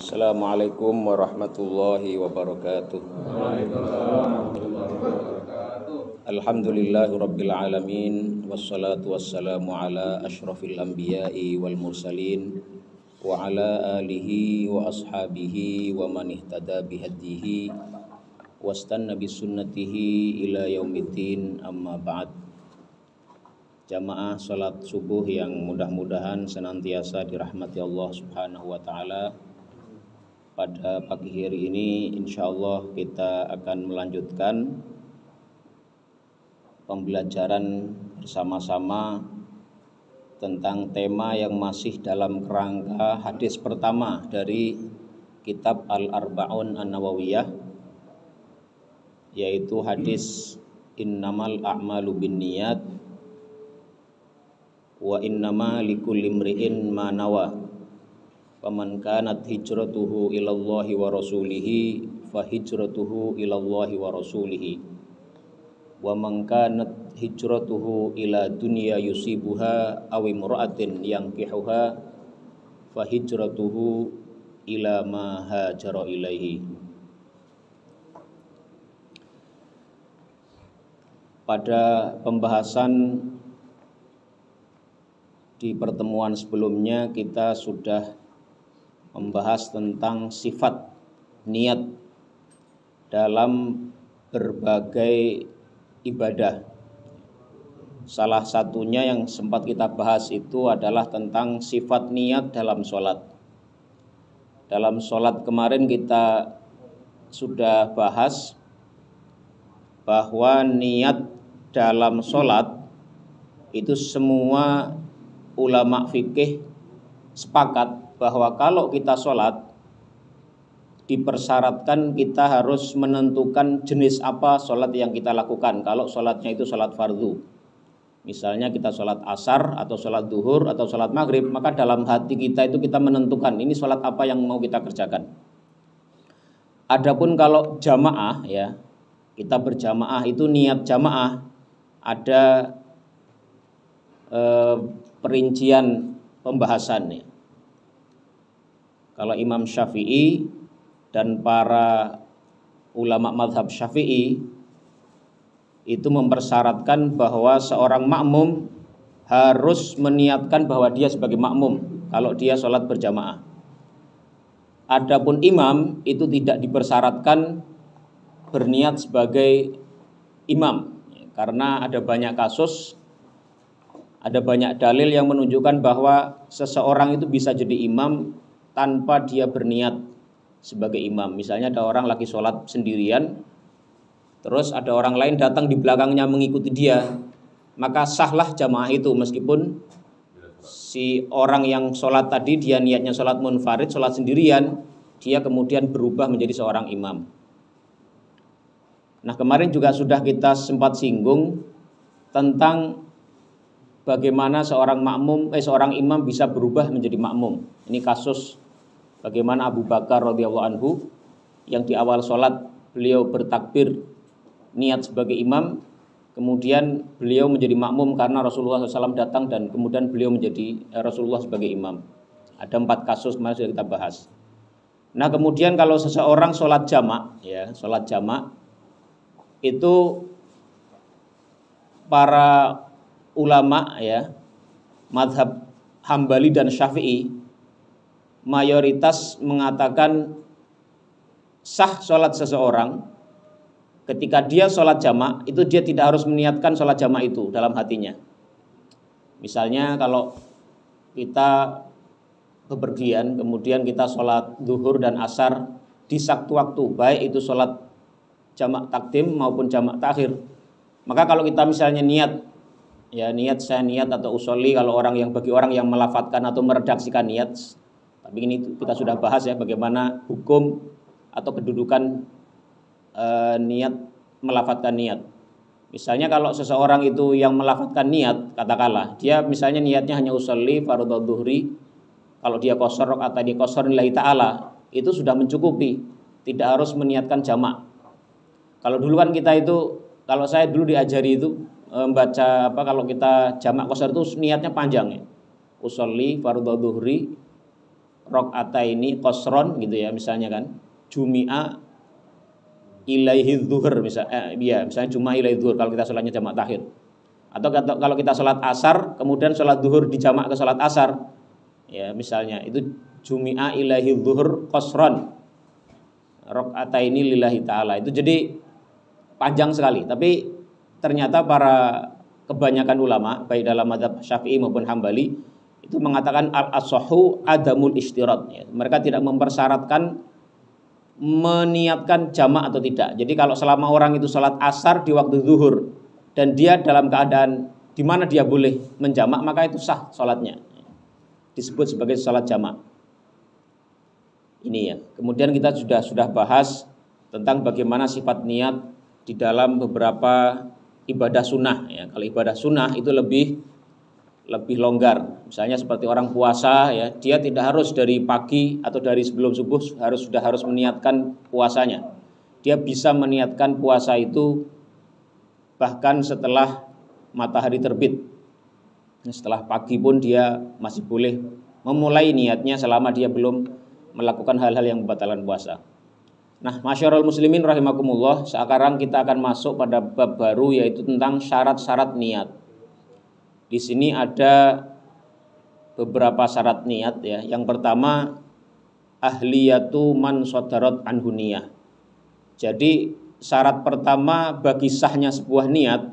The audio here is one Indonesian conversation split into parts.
Assalamualaikum warahmatullahi wabarakatuh. Alhamdulillahi rabbil alamin, wassalatu wassalamu ala ashrafil anbiya'i wal mursalin wa ala alihi wa ashabihi wa man ihtada bihadihi wastanna bisunnatihi ila yaumiddin, amma ba'd. Jamaah salat subuh yang mudah-mudahan senantiasa dirahmati Allah Subhanahu wa taala. Pada pagi hari ini insyaallah kita akan melanjutkan pembelajaran bersama-sama tentang tema yang masih dalam kerangka hadis pertama dari kitab Al-Arba'un An-Nawawiyah, yaitu hadis innamal a'malu binniyat wa innama likulli imri'in ma nawa. Faman kanat hijratuhu ilallahi wa rasulihi fa hijratuhu ilallahi wa rasulihi. Wa man kanat hijratuhu ila dunya yusibuha aw imra'atin yankihuha fa hijratuhu ila ma hajara ilaihi. Pada pembahasan di pertemuan sebelumnya kita sudah membahas tentang sifat niat dalam berbagai ibadah. Salah satunya yang sempat kita bahas itu adalah tentang sifat niat dalam sholat. Dalam sholat kemarin kita sudah bahas bahwa niat dalam sholat itu semua ulama fikih sepakat bahwa kalau kita sholat dipersyaratkan kita harus menentukan jenis apa sholat yang kita lakukan. Kalau sholatnya itu sholat fardu, misalnya kita sholat asar atau sholat duhur atau sholat maghrib, maka dalam hati kita itu kita menentukan ini sholat apa yang mau kita kerjakan. Adapun kalau jamaah, ya kita berjamaah itu niat jamaah ada perincian pembahasannya. Kalau Imam Syafi'i dan para ulama mazhab Syafi'i itu mempersyaratkan bahwa seorang makmum harus meniatkan bahwa dia sebagai makmum kalau dia sholat berjamaah. Adapun imam itu tidak dipersyaratkan berniat sebagai imam, karena ada banyak kasus, ada banyak dalil yang menunjukkan bahwa seseorang itu bisa jadi imam tanpa dia berniat sebagai imam. Misalnya ada orang lagi sholat sendirian, terus ada orang lain datang di belakangnya mengikuti dia, maka sahlah jamaah itu meskipun si orang yang sholat tadi dia niatnya sholat munfarid, sholat sendirian, dia kemudian berubah menjadi seorang imam. Nah, kemarin juga sudah kita sempat singgung tentang bagaimana seorang imam bisa berubah menjadi makmum. Ini kasus bagaimana Abu Bakar radhiyallahu anhu yang di awal sholat beliau bertakbir niat sebagai imam, kemudian beliau menjadi makmum karena Rasulullah SAW datang dan kemudian beliau menjadi Rasulullah sebagai imam. Ada 4 kasus kemarin sudah kita bahas. Nah, kemudian kalau seseorang sholat jamak, ya sholat jamak itu para ulama, ya mazhab Hambali dan Syafi'i mayoritas mengatakan sah sholat seseorang ketika dia sholat jamak itu dia tidak harus meniatkan sholat jamak itu dalam hatinya. Misalnya kalau kita bepergian kemudian kita sholat zuhur dan asar di satu waktu, baik itu sholat jamak takdim maupun jamak takhir, maka kalau kita misalnya niat atau usolli, kalau bagi orang yang melafadzkan atau meredaksikan niat. Tapi ini kita sudah bahas ya bagaimana hukum atau kedudukan niat, melafadzkan niat. Misalnya kalau seseorang itu yang melafadzkan niat, katakanlah dia misalnya niatnya hanya usolli fardhu dhuhri, kalau dia qashar rakaat dia qashar lillahi ta'ala, itu sudah mencukupi, tidak harus meniatkan jamak. Kalau dulu kan kita itu, kalau saya dulu diajari itu membaca kalau kita jamak qashar itu niatnya panjang ya. Usolli fardhu dhuhri rakaataini qasron gitu ya misalnya kan, jumi'a ilaihi dzuhur misalnya jumi'a ilaihi dzuhur kalau kita sholatnya jamak takhir. Atau kalau kita sholat asar kemudian sholat duhur dijamak ke sholat asar ya misalnya itu jumi'a ilaihi dzuhur qasron rakaataini lillahi ta'ala. Itu jadi panjang sekali, tapi ternyata para kebanyakan ulama baik dalam mazhab Syafi'i maupun Hambali itu mengatakan al-ashahu adamul istirat ya. Mereka tidak mempersyaratkan meniatkan jamak atau tidak. Jadi kalau selama orang itu sholat asar di waktu zuhur dan dia dalam keadaan di mana dia boleh menjamak, maka itu sah sholatnya, disebut sebagai sholat jamak. Ini ya. Kemudian kita sudah bahas tentang bagaimana sifat niat di dalam beberapa ibadah sunnah ya. Kalau ibadah sunnah itu lebih longgar. Misalnya seperti orang puasa ya, dia tidak harus dari pagi atau dari sebelum subuh sudah harus meniatkan puasanya. Dia bisa meniatkan puasa itu bahkan setelah matahari terbit. Setelah pagi pun dia masih boleh memulai niatnya selama dia belum melakukan hal-hal yang membatalkan puasa. Nah, masyarul muslimin rahimakumullah, sekarang kita akan masuk pada bab baru yaitu tentang syarat-syarat niat. Di sini ada beberapa syarat niat ya. Yang pertama ahliyatu man sadarat anhu niyah. Jadi syarat pertama bagi sahnya sebuah niat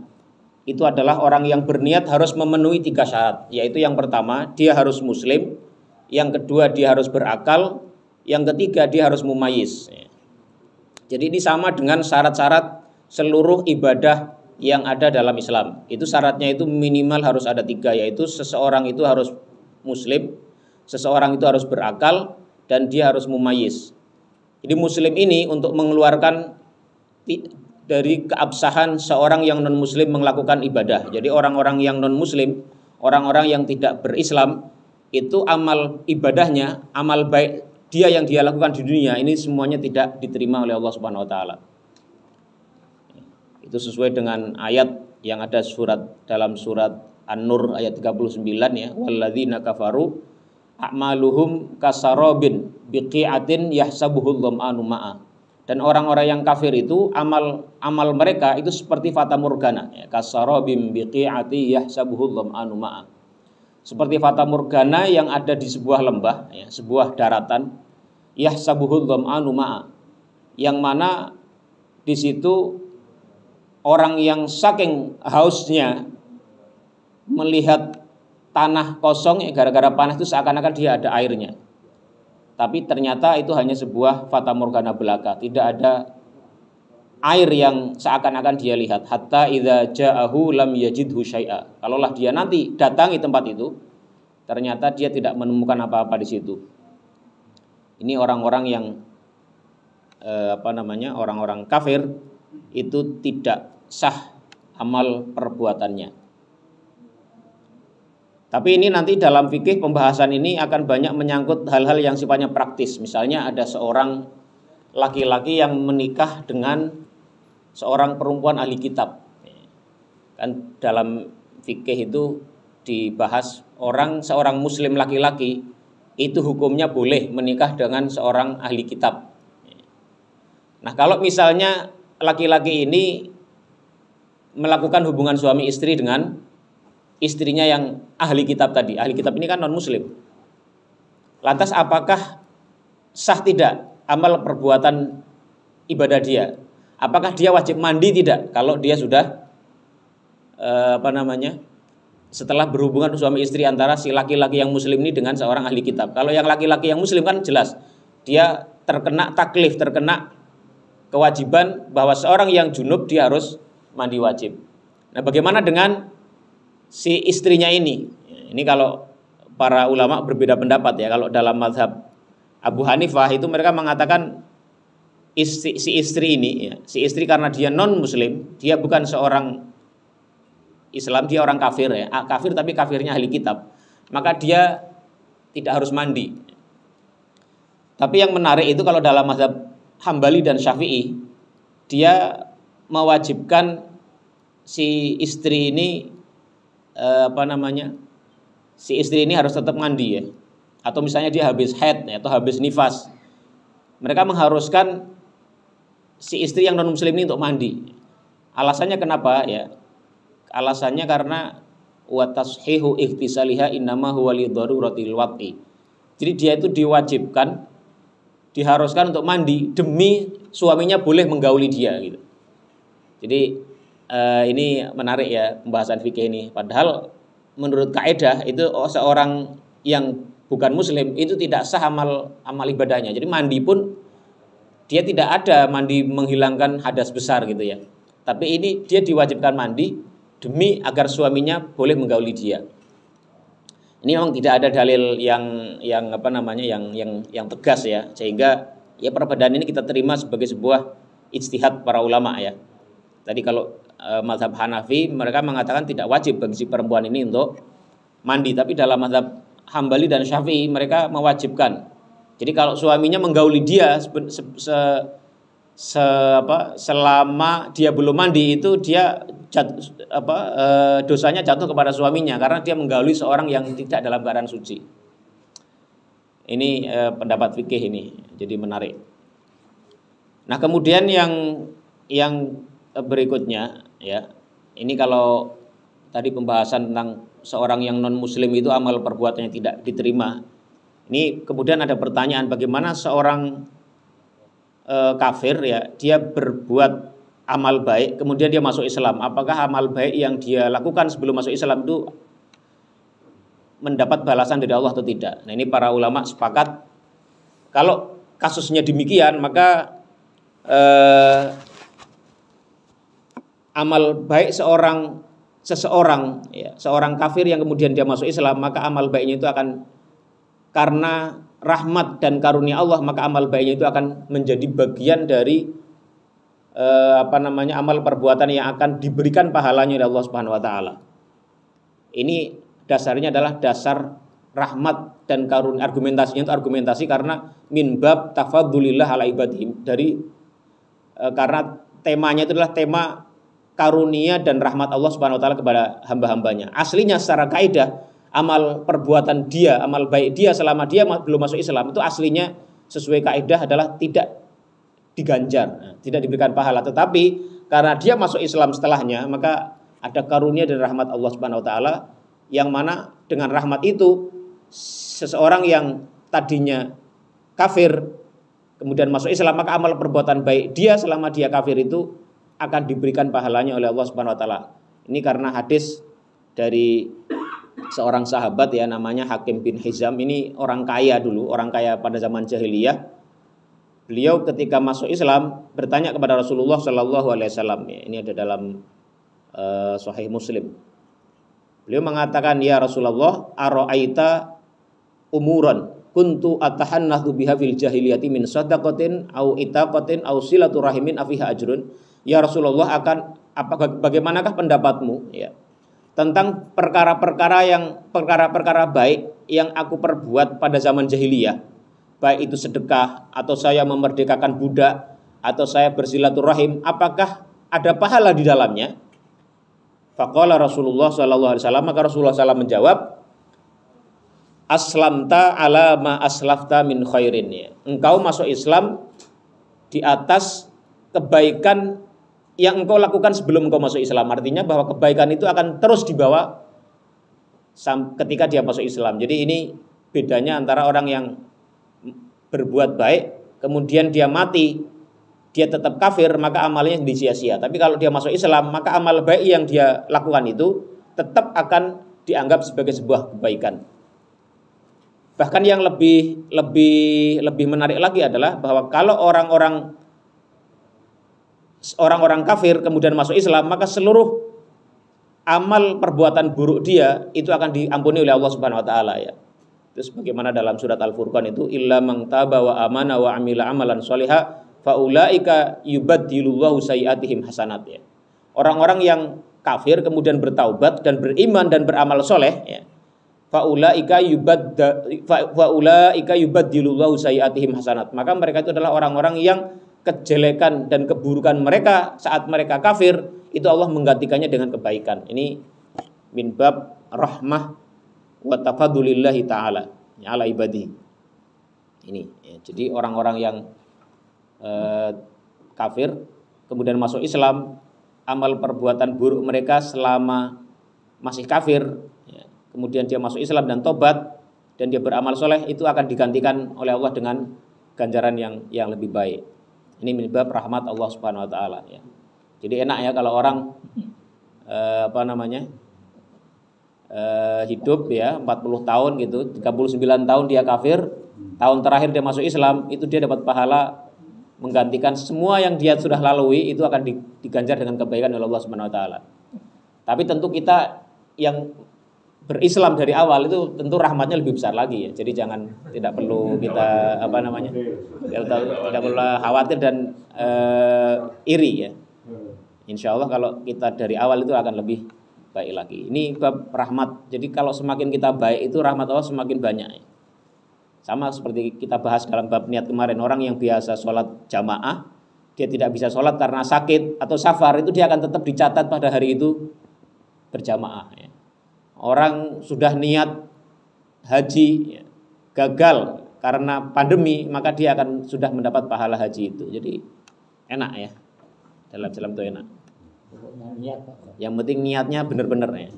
itu adalah orang yang berniat harus memenuhi 3 syarat, yaitu yang pertama dia harus muslim, yang kedua dia harus berakal, yang ketiga dia harus mumayyiz. Jadi ini sama dengan syarat-syarat seluruh ibadah yang ada dalam Islam. Itu syaratnya itu minimal harus ada 3, yaitu seseorang itu harus muslim, seseorang itu harus berakal, dan dia harus mumayyiz. Jadi muslim ini untuk mengeluarkan dari keabsahan seorang yang non muslim melakukan ibadah. Jadi orang-orang yang non muslim, orang-orang yang tidak berislam, itu amal ibadahnya, amal baik dia yang dia lakukan di dunia ini semuanya tidak diterima oleh Allah Subhanahu wa taala. Itu sesuai dengan ayat yang ada dalam surat An-Nur ayat 39 ya, walladzina kafaru a'maluhum kasarabin biqi'atin yahsabuhul dhama'anu ma'a. Dan orang-orang yang kafir itu amal mereka itu seperti fata morgana ya, kasarabim biqi'ati yahsabuhul dhama'anu ma'a. Seperti fata morgana yang ada di sebuah lembah ya, sebuah daratan, yahsabuhul dhama'anu ma'a, yang mana di situ orang yang saking hausnya melihat tanah kosong ya, gara-gara panas itu seakan-akan dia ada airnya. Tapi ternyata itu hanya sebuah fata morgana belaka, tidak ada air yang seakan-akan dia lihat. Hatta idza ja'ahu lam yajidhu syai'a. Kalaulah dia nanti datangi tempat itu, ternyata dia tidak menemukan apa-apa di situ. Ini orang-orang yang orang-orang kafir itu tidak sah amal perbuatannya. Tapi ini nanti dalam fikih pembahasan ini akan banyak menyangkut hal-hal yang sifatnya praktis. Misalnya ada seorang laki-laki yang menikah dengan seorang perempuan ahli kitab. Kan dalam fikih itu dibahas seorang muslim laki-laki itu hukumnya boleh menikah dengan seorang ahli kitab. Nah, kalau misalnya laki-laki ini melakukan hubungan suami istri dengan istrinya yang ahli kitab tadi. Ahli kitab ini kan non muslim. Lantas apakah sah tidak amal perbuatan ibadah dia? Apakah dia wajib mandi tidak kalau dia sudah setelah berhubungan suami istri antara si laki-laki yang muslim ini dengan seorang ahli kitab? Kalau yang laki-laki yang muslim kan jelas dia terkena taklif, terkena kewajiban bahwa seorang yang junub dia harus mandi wajib. Nah, bagaimana dengan si istrinya ini? Ini kalau para ulama berbeda pendapat ya. Kalau dalam mazhab Abu Hanifah itu mereka mengatakan si istri ini ya, si istri karena dia non muslim, dia bukan seorang Islam, dia orang kafir ya. Kafir tapi kafirnya ahli kitab. Maka dia tidak harus mandi. Tapi yang menarik itu kalau dalam mazhab Hambali dan Syafi'i, dia mewajibkan si istri ini si istri ini harus tetap mandi ya. atau misalnya dia habis haid ya, atau habis nifas, mereka mengharuskan si istri yang non muslim ini untuk mandi. Alasannya kenapa ya? Alasannya karena wa tashihu ihtisaliha innama huwa li daruratil waqi. Jadi dia itu diwajibkan, diharuskan untuk mandi demi suaminya boleh menggauli dia gitu. Jadi ini menarik ya pembahasan fikih ini. Padahal menurut kaidah itu seorang yang bukan muslim itu tidak sah amal ibadahnya. Jadi mandi pun dia tidak ada mandi menghilangkan hadas besar gitu ya. Tapi ini dia diwajibkan mandi demi agar suaminya boleh menggauli dia. Ini memang tidak ada dalil yang tegas ya, sehingga ya perbedaan ini kita terima sebagai sebuah ijtihad para ulama ya. Tadi kalau mazhab Hanafi mereka mengatakan tidak wajib bagi si perempuan ini untuk mandi, tapi dalam mazhab Hambali dan Syafi'i mereka mewajibkan. Jadi kalau suaminya menggauli dia selama dia belum mandi itu dia dosanya jatuh kepada suaminya karena dia menggauli seorang yang tidak dalam keadaan suci. Ini pendapat fikih ini, jadi menarik. Nah kemudian yang berikutnya ya, ini kalau tadi pembahasan tentang seorang yang non muslim itu amal perbuatannya tidak diterima. Ini kemudian ada pertanyaan, bagaimana seorang kafir ya, dia berbuat amal baik kemudian dia masuk Islam, apakah amal baik yang dia lakukan sebelum masuk Islam itu mendapat balasan dari Allah atau tidak? Nah ini para ulama sepakat kalau kasusnya demikian maka amal baik seseorang ya, seorang kafir yang kemudian dia masuk Islam, maka amal baiknya itu akan, karena rahmat dan karunia Allah, maka amal baiknya itu akan menjadi bagian dari amal perbuatan yang akan diberikan pahalanya oleh Allah Subhanahu wa taala. Ini dasarnya adalah dasar rahmat dan karunia. Argumentasinya itu argumentasi karena min bab tafadzulillah ala ibadihim, karena temanya itu adalah tema karunia dan rahmat Allah Subhanahu wa taala kepada hamba-hambanya. Aslinya secara kaidah amal perbuatan dia, amal baik dia selama dia belum masuk Islam itu aslinya sesuai kaidah adalah tidak diganjar, tidak diberikan pahala. Tetapi karena dia masuk Islam setelahnya, maka ada karunia dan rahmat Allah Subhanahu wa taala, yang mana dengan rahmat itu seseorang yang tadinya kafir kemudian masuk Islam, maka amal perbuatan baik dia selama dia kafir itu akan diberikan pahalanya oleh Allah Subhanahu wa taala. Ini karena hadis dari seorang sahabat ya, namanya Hakim bin Hizam. Ini orang kaya dulu, orang kaya pada zaman jahiliyah. Beliau ketika masuk Islam bertanya kepada Rasulullah Shallallahu Alaihi Wasallam. Ini ada dalam Sahih Muslim. Beliau mengatakan, ya Rasulullah, aro'aita umuran kuntu atahannathu biha fil jahiliyati min sadaqatin au itaqatin au silaturahimin afiha ajrun. Ya Rasulullah, bagaimanakah pendapatmu ya tentang perkara-perkara baik yang aku perbuat pada zaman jahiliyah, baik itu sedekah atau saya memerdekakan budak atau saya bersilaturahim, apakah ada pahala di dalamnya? Faqala Rasulullah sallallahu alaihi wasallam, maka Rasulullah SAW menjawab, aslamta ala ma aslafta min khairin, ya. Engkau masuk Islam di atas kebaikan yang engkau lakukan sebelum engkau masuk Islam. Artinya bahwa kebaikan itu akan terus dibawa ketika dia masuk Islam. Jadi ini bedanya antara orang yang berbuat baik kemudian dia mati, dia tetap kafir, maka amalnya disia-sia. Tapi kalau dia masuk Islam, maka amal baik yang dia lakukan itu tetap akan dianggap sebagai sebuah kebaikan. Bahkan yang lebih menarik lagi adalah bahwa kalau orang-orang kafir kemudian masuk Islam, maka seluruh amal perbuatan buruk dia itu akan diampuni oleh Allah Subhanahu wa taala, ya. Terus bagaimana dalam surat Al-Furqan itu, illa man taba wa amana wa amila amalan sholiha faulaika yubaddilullahu sayiatihim hasanat, ya. Orang-orang yang kafir kemudian bertaubat dan beriman dan beramal soleh, ya, faulaika yubaddilullahu sayiatihim hasanat, maka mereka itu adalah orang-orang yang kejelekan dan keburukan mereka saat mereka kafir itu Allah menggantikannya dengan kebaikan. Ini min bab rahmah wa tafadulillahi ta'ala. ya, ala ibadi. Ini ya, jadi orang-orang yang kafir kemudian masuk Islam, amal perbuatan buruk mereka selama masih kafir ya, kemudian dia masuk Islam dan tobat dan dia beramal soleh, itu akan digantikan oleh Allah dengan ganjaran yang lebih baik. Ini menyebab rahmat Allah Subhanahu wa taala ya. Jadi enak ya kalau orang hidup ya 40 tahun gitu, 39 tahun dia kafir, tahun terakhir dia masuk Islam, itu dia dapat pahala menggantikan semua yang dia sudah lalui, itu akan diganjar dengan kebaikan oleh Allah Subhanahu wa taala. Tapi tentu kita yang berislam dari awal itu tentu rahmatnya lebih besar lagi ya. Jadi tidak perlu kita tidak perlu khawatir dan iri ya. Insya Allah kalau kita dari awal itu akan lebih baik lagi. Ini bab rahmat. Jadi kalau semakin kita baik itu rahmat Allah semakin banyak ya. Sama seperti kita bahas dalam bab niat kemarin, orang yang biasa sholat jamaah, dia tidak bisa sholat karena sakit atau safar, itu dia akan tetap dicatat pada hari itu berjamaah ya. Orang sudah niat haji ya, gagal karena pandemi, maka dia akan sudah mendapat pahala haji itu. Jadi enak ya, dalam Islam itu enak. Yang penting niatnya benar-benar ya.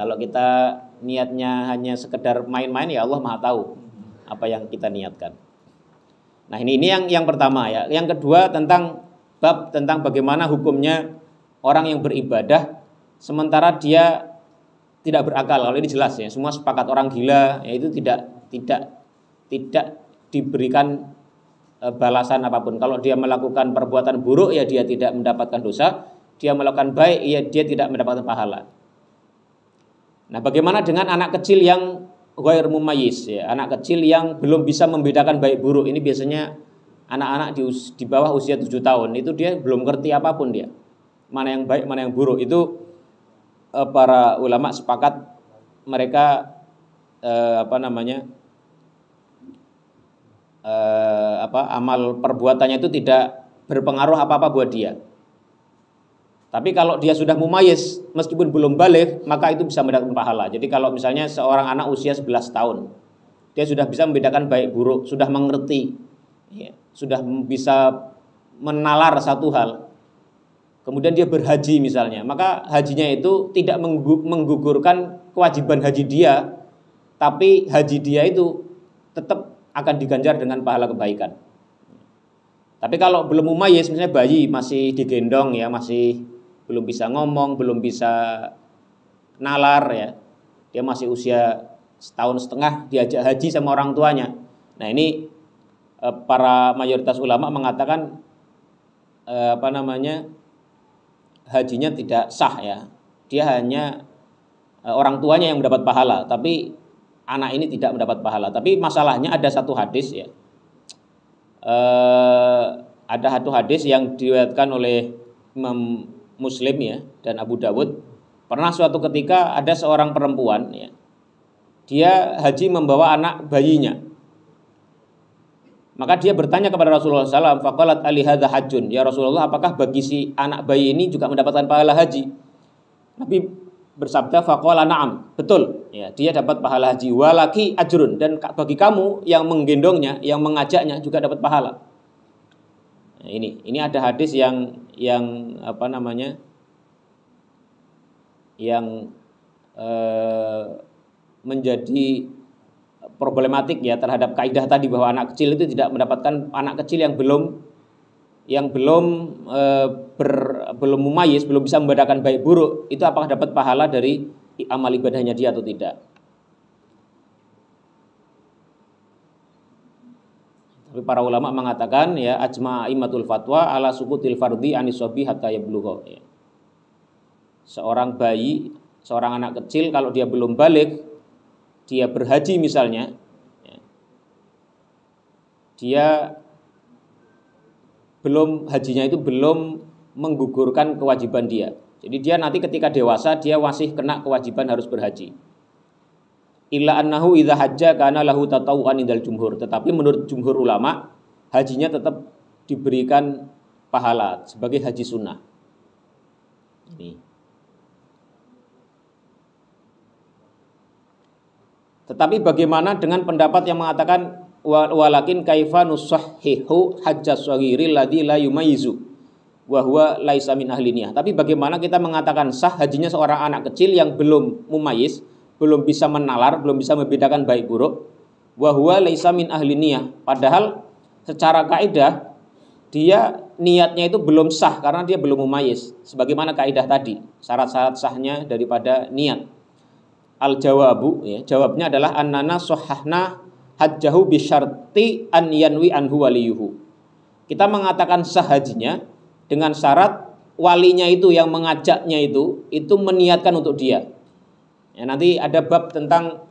Kalau kita niatnya hanya sekedar main-main, ya Allah Maha tahu apa yang kita niatkan. Nah ini yang pertama ya. Yang kedua tentang bagaimana hukumnya orang yang beribadah sementara dia tidak berakal. Kalau ini jelas ya, semua sepakat orang gila ya, itu tidak diberikan balasan apapun. Kalau dia melakukan perbuatan buruk ya dia tidak mendapatkan dosa, dia melakukan baik ya dia tidak mendapatkan pahala. Nah, bagaimana dengan anak kecil yang ghair mumayyiz ya, anak kecil yang belum bisa membedakan baik buruk. Ini biasanya anak-anak di bawah usia 7 tahun, itu dia belum ngerti apapun dia. Mana yang baik, mana yang buruk. Itu para ulama sepakat mereka amal perbuatannya itu tidak berpengaruh apa-apa buat dia. Tapi kalau dia sudah mumayyiz meskipun belum baligh, maka itu bisa mendapatkan pahala. Jadi kalau misalnya seorang anak usia 11 tahun, dia sudah bisa membedakan baik buruk, sudah mengerti ya, sudah bisa menalar satu hal. Kemudian dia berhaji misalnya, maka hajinya itu tidak menggugurkan kewajiban haji dia, tapi haji dia itu tetap akan diganjar dengan pahala kebaikan. Tapi kalau belum mumayyiz, misalnya bayi masih digendong ya, masih belum bisa ngomong, belum bisa nalar ya, dia masih usia setahun setengah, diajak haji sama orang tuanya. Nah ini para mayoritas ulama mengatakan hajinya tidak sah ya, dia hanya orang tuanya yang mendapat pahala, tapi anak ini tidak mendapat pahala. Tapi masalahnya ada satu hadis ya, ada satu hadis yang diriwayatkan oleh Imam Muslim ya dan Abu Dawud. Pernah suatu ketika ada seorang perempuan ya, dia haji membawa anak bayinya. Maka dia bertanya kepada Rasulullah SAW, faqalat ali hadza hajjun, ya Rasulullah, apakah bagi si anak bayi ini juga mendapatkan pahala haji? Nabi bersabda, faqala na'am, betul ya, dia dapat pahala haji, walaki ajrun, dan bagi kamu yang menggendongnya, yang mengajaknya juga dapat pahala. Nah, ini ada hadis yang menjadi problematik ya terhadap kaidah tadi bahwa anak kecil itu tidak mendapatkan, anak kecil yang belum mumayyiz, belum bisa membedakan baik buruk, itu apakah dapat pahala dari amal ibadahnya dia atau tidak. Tapi para ulama mengatakan ya, ajma imatul fatwa ala sukutil fardhi anisobi hatta yablugha ya. Seorang bayi, seorang anak kecil kalau dia belum balik, dia berhaji misalnya ya, dia hajinya itu belum menggugurkan kewajiban dia. Jadi dia nanti ketika dewasa dia masih kena kewajiban harus berhaji. Illa annahu idza hajja kana lahu tatawuan indal jumhur. Tetapi menurut jumhur ulama, hajinya tetap diberikan pahala sebagai haji sunnah. Ini. Tetapi bagaimana dengan pendapat yang mengatakan walakin kaifa nusahhihu hajjas shaghiril ladzi la yumayyizu wa huwa laisa min ahliniyah. Tapi bagaimana kita mengatakan sah hajinya seorang anak kecil yang belum mumayyiz, belum bisa menalar, belum bisa membedakan baik buruk, wa huwa laisa min ahliniyah. Padahal secara kaidah dia niatnya itu belum sah karena dia belum mumayyiz. Sebagaimana kaidah tadi, syarat-syarat sahnya daripada niat. Al-jawabu, ya, jawabnya adalah annana sahhahna hajjahu bisyarti an yanwi anhu waliyuhu. Kita mengatakan sah hajinya dengan syarat walinya itu yang mengajaknya itu meniatkan untuk dia. Ya, nanti ada bab tentang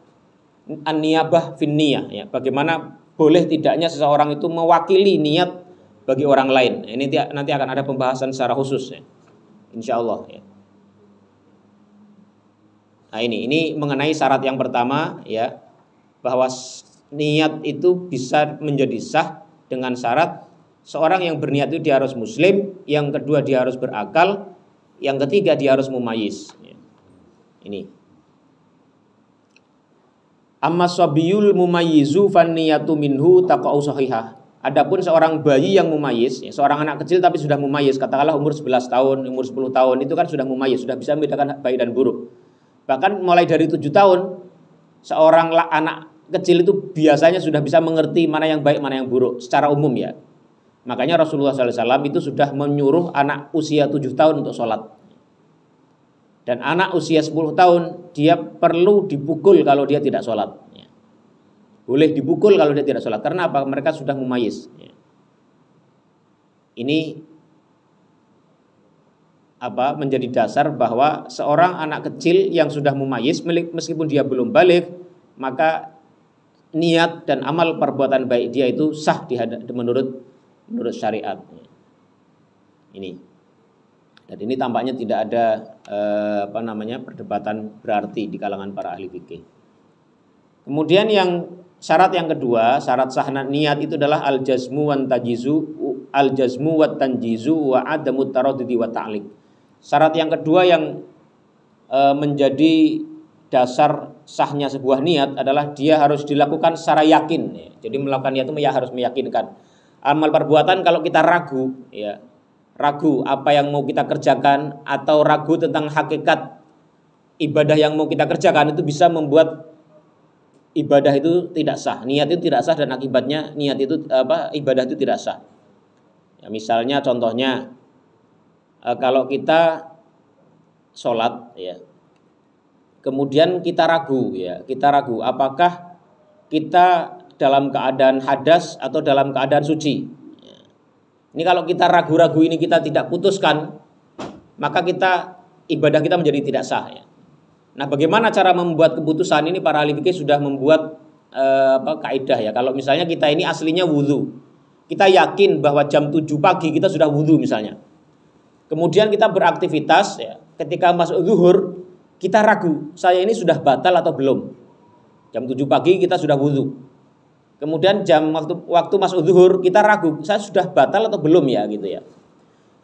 an-niyabah fin niyah, ya, bagaimana boleh tidaknya seseorang itu mewakili niat bagi orang lain. Ini nanti akan ada pembahasan secara khusus, ya, insyaallah, ya. Nah, ini mengenai syarat yang pertama, ya, bahwa niat itu bisa menjadi sah dengan syarat seorang yang berniat itu dia harus muslim, yang kedua dia harus berakal, yang ketiga dia harus mumayyiz, ya. Ini. Amma sabiyul mumayyizu fan niyatu minhu taqa'u sahihah. Adapun seorang bayi yang mumayyiz, ya, seorang anak kecil tapi sudah mumayyiz, katakanlah umur 11 tahun, umur 10 tahun, itu kan sudah mumayyiz, sudah bisa membedakan baik dan buruk. Bahkan mulai dari 7 tahun seorang anak kecil itu biasanya sudah bisa mengerti mana yang baik, mana yang buruk secara umum, ya. Makanya Rasulullah SAW itu sudah menyuruh anak usia 7 tahun untuk sholat. Dan anak usia 10 tahun dia perlu dipukul kalau dia tidak sholat, ya. Boleh dipukul kalau dia tidak sholat. Karena apa? Mereka sudah mumayyiz, ya. Ini menjadi dasar bahwa seorang anak kecil yang sudah mumayyiz meskipun dia belum baligh, maka niat dan amal perbuatan baik dia itu sah menurut syariat. Ini. Dan ini tampaknya tidak ada perdebatan berarti di kalangan para ahli fikih. Kemudian yang syarat yang kedua, syarat sah niat itu adalah al-jazmu wat tanjizu wa adamut taraddudi wa ta'liq. Syarat yang kedua yang menjadi dasar sahnya sebuah niat adalah dia harus dilakukan secara yakin, ya. Jadi melakukan niat itu harus meyakinkan. Amal perbuatan kalau kita ragu, ya, ragu apa yang mau kita kerjakan atau ragu tentang hakikat ibadah yang mau kita kerjakan, itu bisa membuat ibadah itu tidak sah, niat itu tidak sah, dan akibatnya ibadah itu tidak sah. Ya, misalnya contohnya kalau kita sholat, ya, kemudian kita ragu apakah kita dalam keadaan hadas atau dalam keadaan suci. Ini kalau kita ragu-ragu ini kita tidak putuskan, maka ibadah kita menjadi tidak sah, ya. Nah, bagaimana cara membuat keputusan ini? Para ahli fikih sudah membuat kaidah, ya. Kalau misalnya kita ini aslinya wudu, kita yakin bahwa jam 7 pagi kita sudah wudu misalnya. Kemudian kita beraktivitas, ya, ketika masuk zuhur kita ragu, saya ini sudah batal atau belum. Jam 7 pagi kita sudah wudu. Kemudian waktu masuk zuhur kita ragu, saya sudah batal atau belum, ya, gitu, ya.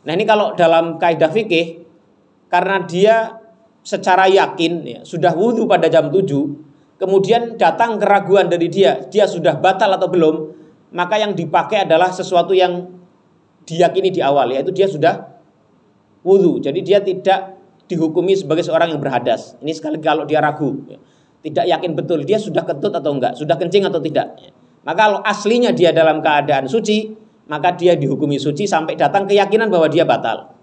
Nah, ini kalau dalam kaidah fikih, karena dia secara yakin, ya, sudah wudu pada jam 7, kemudian datang keraguan dari dia sudah batal atau belum, maka yang dipakai adalah sesuatu yang diyakini di awal, yaitu dia sudah wudu. Jadi dia tidak dihukumi sebagai seorang yang berhadas. Ini sekali kalau dia ragu, ya, tidak yakin betul dia sudah kentut atau enggak, sudah kencing atau tidak, ya. Maka kalau aslinya dia dalam keadaan suci, maka dia dihukumi suci sampai datang keyakinan bahwa dia batal.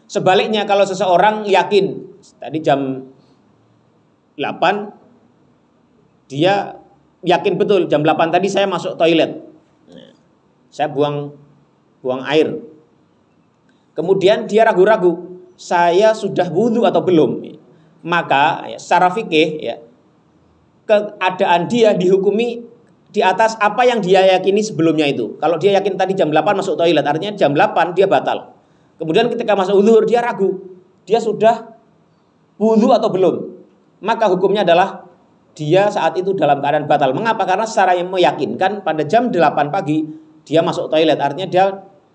Sebaliknya kalau seseorang yakin tadi jam 8, dia yakin betul jam 8 tadi saya masuk toilet, saya buang air. Kemudian dia ragu-ragu, saya sudah wudu atau belum. Maka, ya, secara fikih, ya, keadaan dia dihukumi di atas apa yang dia yakini sebelumnya itu. Kalau dia yakin tadi jam 8 masuk toilet, artinya jam 8 dia batal. Kemudian ketika masuk zuhur dia ragu, dia sudah wudu atau belum. Maka hukumnya adalah dia saat itu dalam keadaan batal. Mengapa? Karena secara yang meyakinkan pada jam 8 pagi dia masuk toilet, artinya dia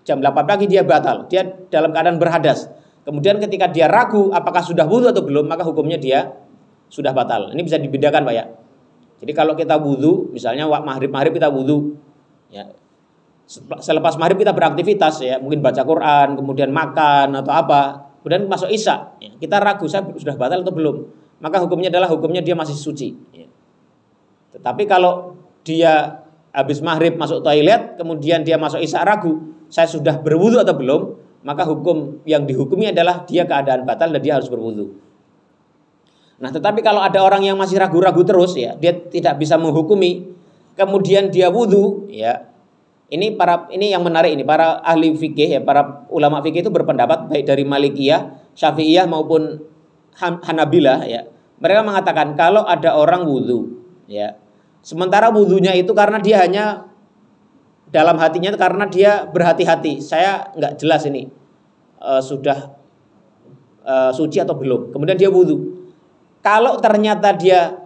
jam 8 pagi dia batal. Dia dalam keadaan berhadas. Kemudian ketika dia ragu apakah sudah wudu atau belum, maka hukumnya dia sudah batal. Ini bisa dibedakan, Pak, ya. Jadi kalau kita wudu, misalnya maghrib kita wudu, ya, selepas maghrib kita beraktivitas ya, mungkin baca Quran, kemudian makan atau apa, kemudian masuk isya, ya, kita ragu saya sudah batal atau belum, maka hukumnya dia masih suci. Ya. Tetapi kalau dia habis maghrib masuk toilet, kemudian dia masuk isya ragu, saya sudah berwudu atau belum, maka hukum yang dihukumi adalah dia keadaan batal dan dia harus berwudu. Nah, tetapi kalau ada orang yang masih ragu-ragu terus ya, dia tidak bisa menghukumi, kemudian dia wudu, ya. Ini yang menarik ini, para ahli fikih ya, para ulama fikih itu berpendapat baik dari Malikiyah, Syafi'iyah maupun Hanabilah ya. Mereka mengatakan kalau ada orang wudu, ya. Sementara wudunya itu karena dia hanya dalam hatinya karena dia berhati-hati. Saya nggak jelas ini sudah suci atau belum. Kemudian dia wudu. Kalau ternyata dia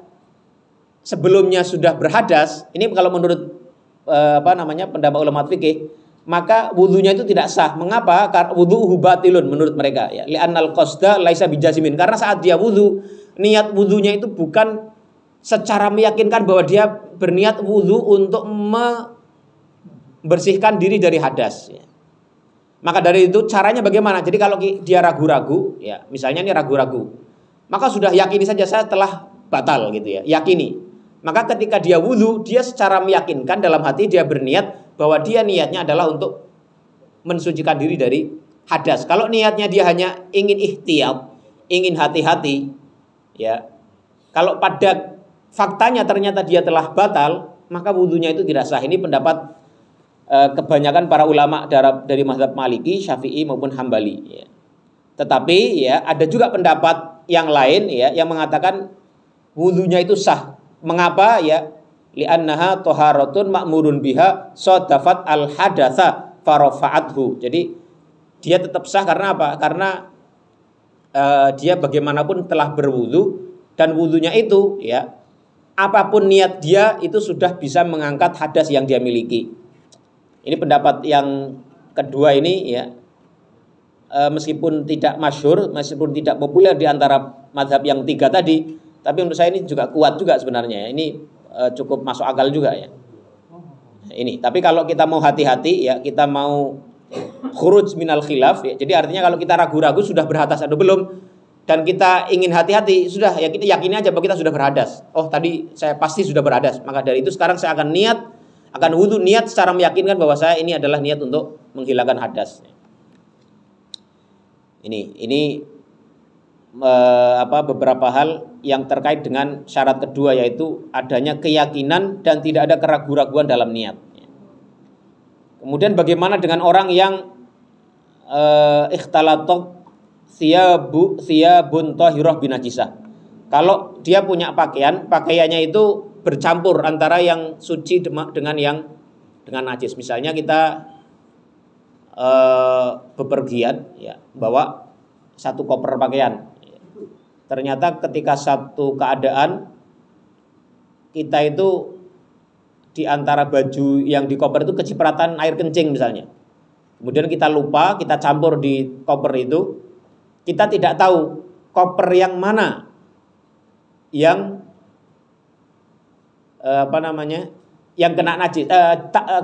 sebelumnya sudah berhadas, ini kalau menurut pendapat ulama fikih, maka wudunya itu tidak sah. Mengapa? Karena wudu'uhu batilun menurut mereka ya. Li'annal qasda laisa bijazimin. Karena saat dia wudu, niat wudunya itu bukan secara meyakinkan bahwa dia berniat wudu untuk membersihkan diri dari hadas ya. Maka dari itu caranya bagaimana? Jadi kalau dia ragu-ragu ya, misalnya ini ragu-ragu, maka sudah yakini saja saya telah batal gitu ya, yakini. Maka ketika dia wudu, dia secara meyakinkan dalam hati dia berniat bahwa dia niatnya adalah untuk mensucikan diri dari hadas. Kalau niatnya dia hanya ingin ihtiyat, ingin hati-hati ya. Kalau pada faktanya ternyata dia telah batal, maka wudunya itu tidak sah. Ini pendapat kebanyakan para ulama dari mazhab Maliki, Syafi'i maupun Hambali ya. Tetapi ya ada juga pendapat yang lain ya yang mengatakan wudunya itu sah. Mengapa ya? Li'annaha thaharatun ma'murun biha sadafat al-hadatsa farafa'athu. Jadi dia tetap sah karena apa? Karena dia bagaimanapun telah berwudu dan wudunya itu ya apapun niat dia itu sudah bisa mengangkat hadas yang dia miliki. Ini pendapat yang kedua ini ya, meskipun tidak masyhur, meskipun tidak populer di antara mazhab yang tiga tadi, tapi menurut saya ini juga kuat juga sebenarnya. Ini cukup masuk akal juga ya. Ini. Tapi kalau kita mau hati-hati ya, kita mau khuruj minal khilaf ya. Jadi artinya kalau kita ragu-ragu sudah berhadas atau belum, dan kita ingin hati-hati, sudah ya kita yakini aja bahwa kita sudah berhadas. Oh tadi saya pasti sudah berhadas. Maka dari itu sekarang saya akan wudu, niat secara meyakinkan bahwa saya ini adalah niat untuk menghilangkan hadas. Ini beberapa hal yang terkait dengan syarat kedua, yaitu adanya keyakinan dan tidak ada keraguan-raguan dalam niat. Kemudian bagaimana dengan orang yang ikhtalatot thiyabun tahirah binajisah. Kalau dia punya pakaiannya itu bercampur antara yang suci dengan najis. Misalnya kita bepergian ya, bawa satu koper pakaian. Ternyata ketika satu keadaan kita itu di antara baju yang di koper itu kecipratan air kencing misalnya. Kemudian kita lupa, kita campur di koper itu. Kita tidak tahu koper yang mana yang yang kena najis,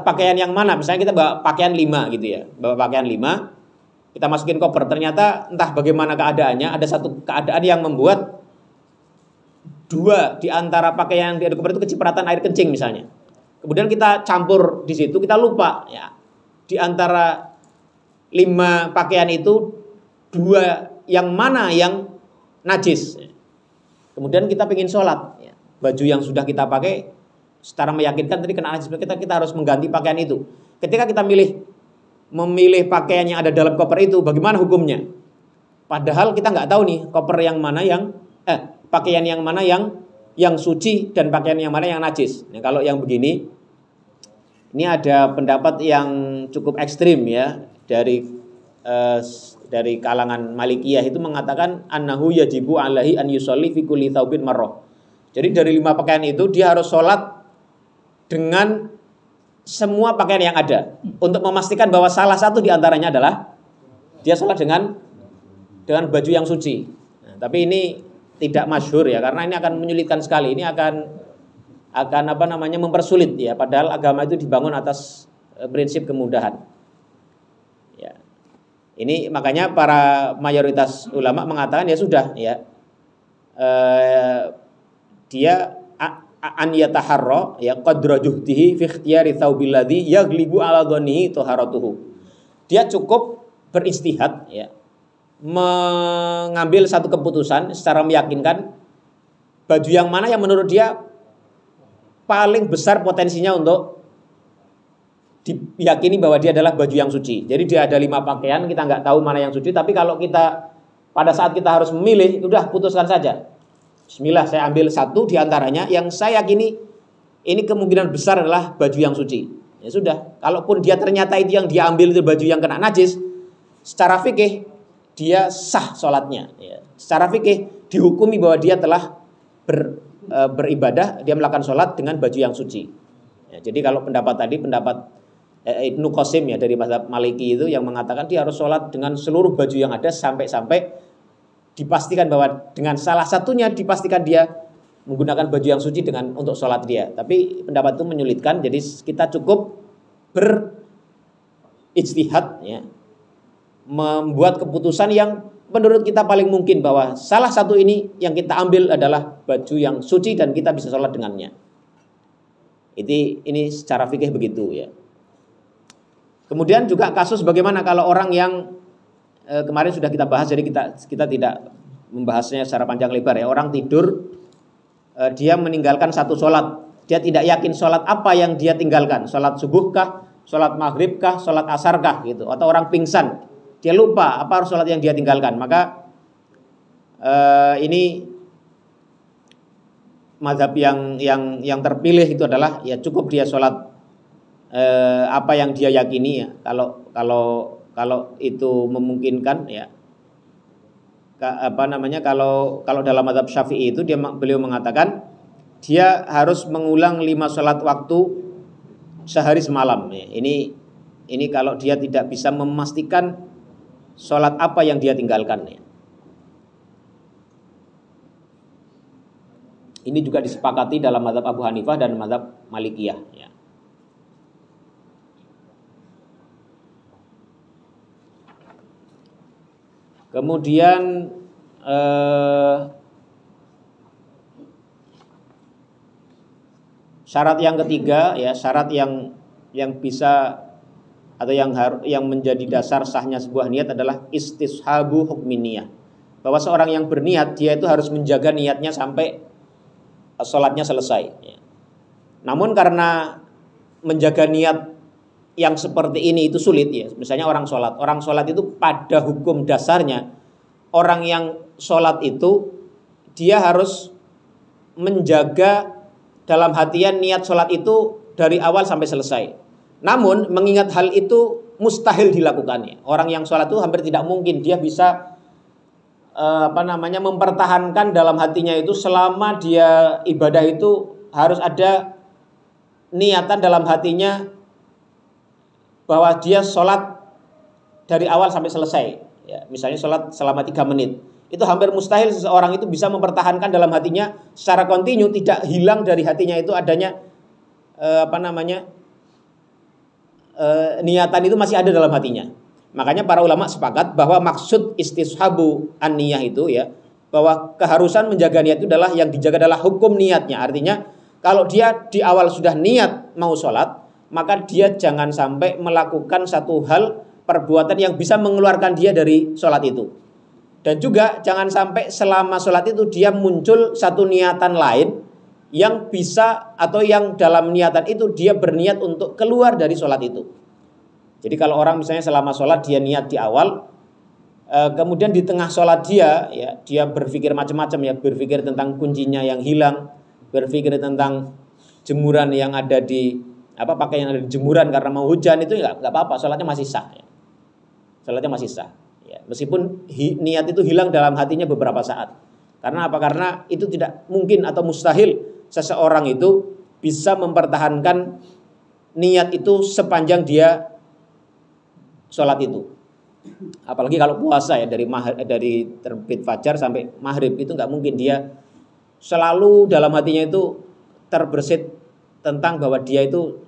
pakaian yang mana. Misalnya kita bawa pakaian 5 gitu ya, bawa pakaian 5, kita masukin koper. Ternyata entah bagaimana keadaannya, ada satu keadaan yang membuat 2 di antara pakaian yang di koper itu kecipratan air kencing misalnya. Kemudian kita campur di situ, kita lupa ya, di antara 5 pakaian itu 2 yang mana yang najis. Kemudian kita pengen sholat ya. Baju yang sudah kita pakai secara meyakinkan tadi kena najis, kita harus mengganti pakaian itu. Ketika kita memilih pakaian yang ada dalam koper itu, bagaimana hukumnya? Padahal kita nggak tahu nih koper yang mana pakaian yang mana yang suci dan pakaian yang mana yang najis. Nah, kalau yang begini, ini ada pendapat yang cukup ekstrim ya dari kalangan Malikiyah itu mengatakan annahu yajibu alaihi an yusolli fi kulli thawbin marrah. Jadi dari 5 pakaian itu dia harus sholat dengan semua pakaian yang ada untuk memastikan bahwa salah satu di antaranya adalah dia sholat dengan baju yang suci. Nah, tapi ini tidak masyhur ya, karena ini akan menyulitkan sekali. Ini akan mempersulit ya, padahal agama itu dibangun atas prinsip kemudahan. Ya. Ini makanya para mayoritas ulama mengatakan ya sudah ya, dia an yataharra ya qadra juhdihi fi ikhtiyari thawbil ladzi yaghlibu ala dhannihi taharatuhu. Dia cukup beristihad ya, mengambil satu keputusan secara meyakinkan baju yang mana yang menurut dia paling besar potensinya untuk diyakini bahwa dia adalah baju yang suci. Jadi dia ada 5 pakaian, kita nggak tahu mana yang suci, tapi kalau kita pada saat kita harus memilih, udah putuskan saja. Bismillah, saya ambil satu di antaranya yang saya yakini ini kemungkinan besar adalah baju yang suci. Ya sudah, kalaupun dia ternyata itu yang dia ambil itu baju yang kena najis, secara fikih dia sah sholatnya. Ya. Secara fikih dihukumi bahwa dia telah beribadah, dia melakukan sholat dengan baju yang suci. Ya, jadi kalau pendapat tadi, pendapat Ibnu Qasim ya dari mazhab Maliki itu yang mengatakan dia harus sholat dengan seluruh baju yang ada sampai dipastikan bahwa dengan salah satunya dipastikan dia menggunakan baju yang suci untuk sholat dia. Tapi pendapat itu menyulitkan, jadi kita cukup berijtihad ya, membuat keputusan yang menurut kita paling mungkin bahwa salah satu ini yang kita ambil adalah baju yang suci dan kita bisa sholat dengannya. Ini secara fikih begitu ya. Kemudian juga kasus bagaimana kalau orang yang kemarin sudah kita bahas, jadi kita tidak membahasnya secara panjang lebar ya. Orang tidur, dia meninggalkan satu sholat, dia tidak yakin sholat apa yang dia tinggalkan, sholat subuhkah, sholat maghribkah, sholat asarkah gitu, atau orang pingsan, dia lupa apa sholat yang dia tinggalkan. Maka ini mazhab yang terpilih itu adalah ya cukup dia sholat apa yang dia yakini ya. Kalau itu memungkinkan ya, kalau dalam mazhab Syafi'i itu beliau mengatakan dia harus mengulang 5 sholat waktu sehari semalam ya. Ini kalau dia tidak bisa memastikan sholat apa yang dia tinggalkan ya. Ini juga disepakati dalam mazhab Abu Hanifah dan mazhab Malikiyah ya. Kemudian syarat yang ketiga ya, syarat yang bisa atau yang menjadi dasar sahnya sebuah niat adalah istishabu hukmin niyah. Bahwa seorang yang berniat dia itu harus menjaga niatnya sampai sholatnya selesai ya. Namun karena menjaga niat yang seperti ini itu sulit ya. Misalnya orang sholat itu pada hukum dasarnya orang yang sholat itu dia harus menjaga dalam hatian niat sholat itu dari awal sampai selesai. Namun mengingat hal itu mustahil dilakukannya. Orang yang sholat itu hampir tidak mungkin dia bisa mempertahankan dalam hatinya itu selama dia ibadah itu harus ada niatan dalam hatinya bahwa dia sholat dari awal sampai selesai ya. Misalnya sholat selama 3 menit, itu hampir mustahil seseorang itu bisa mempertahankan dalam hatinya secara kontinu, tidak hilang dari hatinya itu adanya niatan itu masih ada dalam hatinya. Makanya para ulama sepakat bahwa maksud istishabu an-niyah itu ya, bahwa keharusan menjaga niat itu adalah yang dijaga adalah hukum niatnya. Artinya kalau dia di awal sudah niat mau sholat, maka dia jangan sampai melakukan satu hal perbuatan yang bisa mengeluarkan dia dari sholat itu. Dan juga jangan sampai selama sholat itu dia muncul satu niatan lain yang bisa atau yang dalam niatan itu dia berniat untuk keluar dari sholat itu. Jadi kalau orang misalnya selama sholat dia niat di awal, kemudian di tengah sholat dia berpikir macam-macam ya, berpikir tentang kuncinya yang hilang, berpikir tentang jemuran yang ada di pakaian yang ada di jemuran karena mau hujan, itu nggak apa-apa, sholatnya masih sah ya. Sholatnya masih sah ya. Meskipun niat itu hilang dalam hatinya beberapa saat. Karena apa? Karena itu tidak mungkin atau mustahil seseorang itu bisa mempertahankan niat itu sepanjang dia sholat itu. Apalagi kalau puasa ya, dari terbit fajar sampai maghrib itu nggak mungkin dia selalu dalam hatinya itu terbersit tentang bahwa dia itu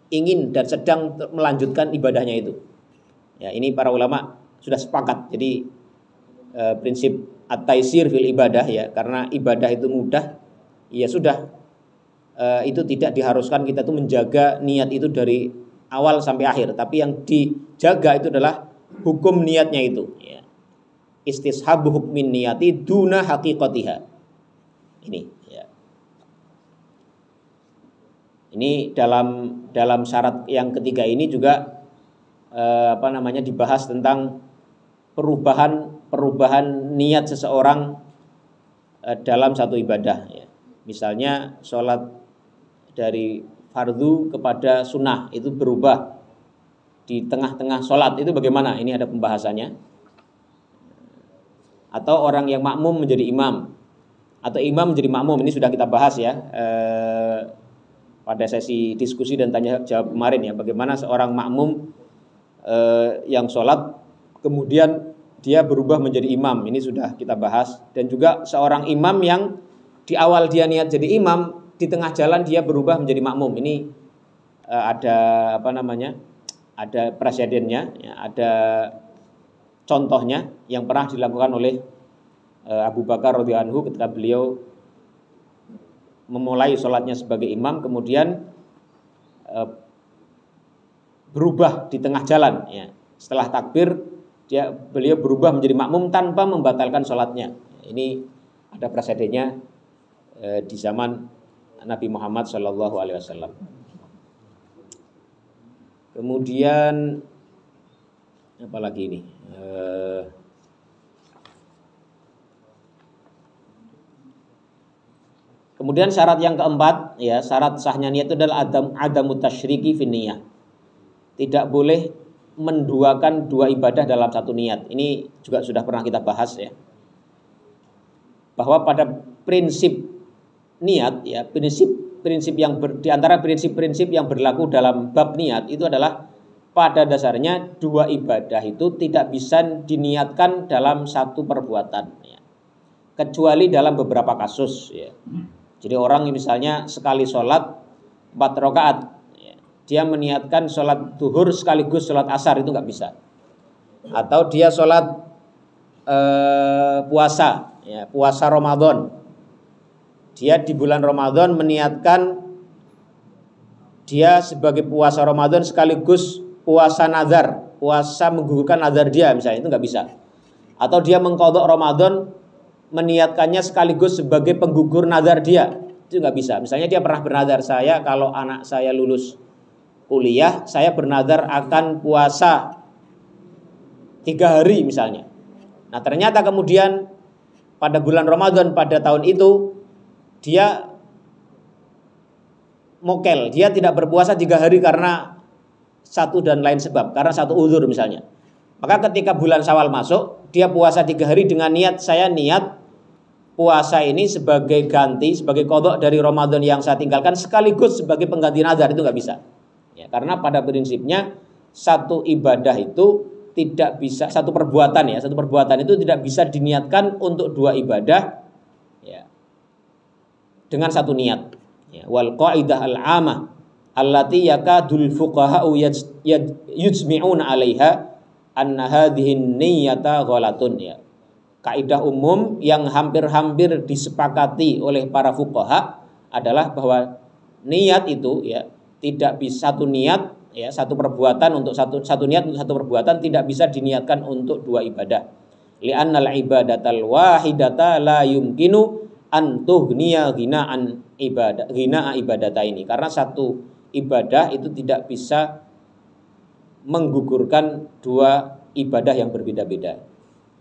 ingin dan sedang melanjutkan ibadahnya itu. Ya, ini para ulama sudah sepakat. Jadi prinsip at-taisir fil ibadah ya, karena ibadah itu mudah, ya sudah, itu tidak diharuskan kita itu menjaga niat itu dari awal sampai akhir, tapi yang dijaga itu adalah hukum niatnya itu ya. Istishabu hukmin niyati duna haqiqatiha. Ini ya. Ini dalam syarat yang ketiga ini juga dibahas tentang perubahan niat seseorang dalam satu ibadah ya. Misalnya sholat dari fardu kepada sunnah itu berubah di tengah-tengah sholat, itu bagaimana? Ini ada pembahasannya. Atau orang yang makmum menjadi imam, atau imam menjadi makmum, ini sudah kita bahas ya pada sesi diskusi dan tanya jawab kemarin ya. Bagaimana seorang makmum yang sholat kemudian dia berubah menjadi imam, ini sudah kita bahas. Dan juga seorang imam yang di awal dia niat jadi imam, di tengah jalan dia berubah menjadi makmum. Ini ada ada presidennya ya, ada contohnya yang pernah dilakukan oleh Abu Bakar radhiyallahu anhu ketika beliau memulai sholatnya sebagai imam, kemudian berubah di tengah jalan ya. Setelah takbir beliau berubah menjadi makmum tanpa membatalkan sholatnya. Ini ada presidennya di zaman Nabi Muhammad SAW. Kemudian apalagi ini? Kemudian syarat yang keempat ya, syarat sahnya niat itu adalah adamut tasyriki fin niyah. Tidak boleh menduakan dua ibadah dalam satu niat. Ini juga sudah pernah kita bahas ya. Bahwa pada prinsip niat ya, prinsip yang di antara prinsip-prinsip yang berlaku dalam bab niat itu adalah pada dasarnya dua ibadah itu tidak bisa diniatkan dalam satu perbuatan ya. Kecuali dalam beberapa kasus ya. Jadi orang misalnya sekali sholat 4 rakaat ya, dia meniatkan sholat duhur sekaligus sholat asar, itu nggak bisa. Atau dia sholat puasa ya, puasa Ramadan, dia di bulan Ramadan meniatkan dia sebagai puasa Ramadan sekaligus puasa nazar, puasa menggugurkan nazar dia misalnya, itu nggak bisa. Atau dia mengqadha Ramadan meniatkannya sekaligus sebagai penggugur nazar dia, itu nggak bisa. Misalnya dia pernah bernazar, saya kalau anak saya lulus kuliah, saya bernazar akan puasa 3 hari misalnya. Nah ternyata kemudian pada bulan Ramadan pada tahun itu dia mokel, dia tidak berpuasa 3 hari karena satu dan lain sebab, karena satu uzur misalnya. Maka ketika bulan Syawal masuk, dia puasa 3 hari dengan niat, saya niat puasa ini sebagai ganti, sebagai qadha dari Ramadan yang saya tinggalkan sekaligus sebagai pengganti nazar, itu nggak bisa. Ya, karena pada prinsipnya satu ibadah itu tidak bisa, satu perbuatan itu tidak bisa diniatkan untuk dua ibadah ya, dengan satu niat. Ya, wal qaidah al-amah allati yakadul fuqaha'u yujmi'una 'alaiha anna hadhihi niyyata ghalatun ya. Kaidah umum yang hampir-hampir disepakati oleh para fuqaha adalah bahwa niat itu ya tidak bisa, satu niat ya, satu perbuatan untuk satu niat untuk satu perbuatan tidak bisa diniatkan untuk dua ibadah. Li'annal ibadatal wahidata la yumkinu an tughniya ghina'an ibadata ini. Karena satu ibadah itu tidak bisa menggugurkan dua ibadah yang berbeda-beda.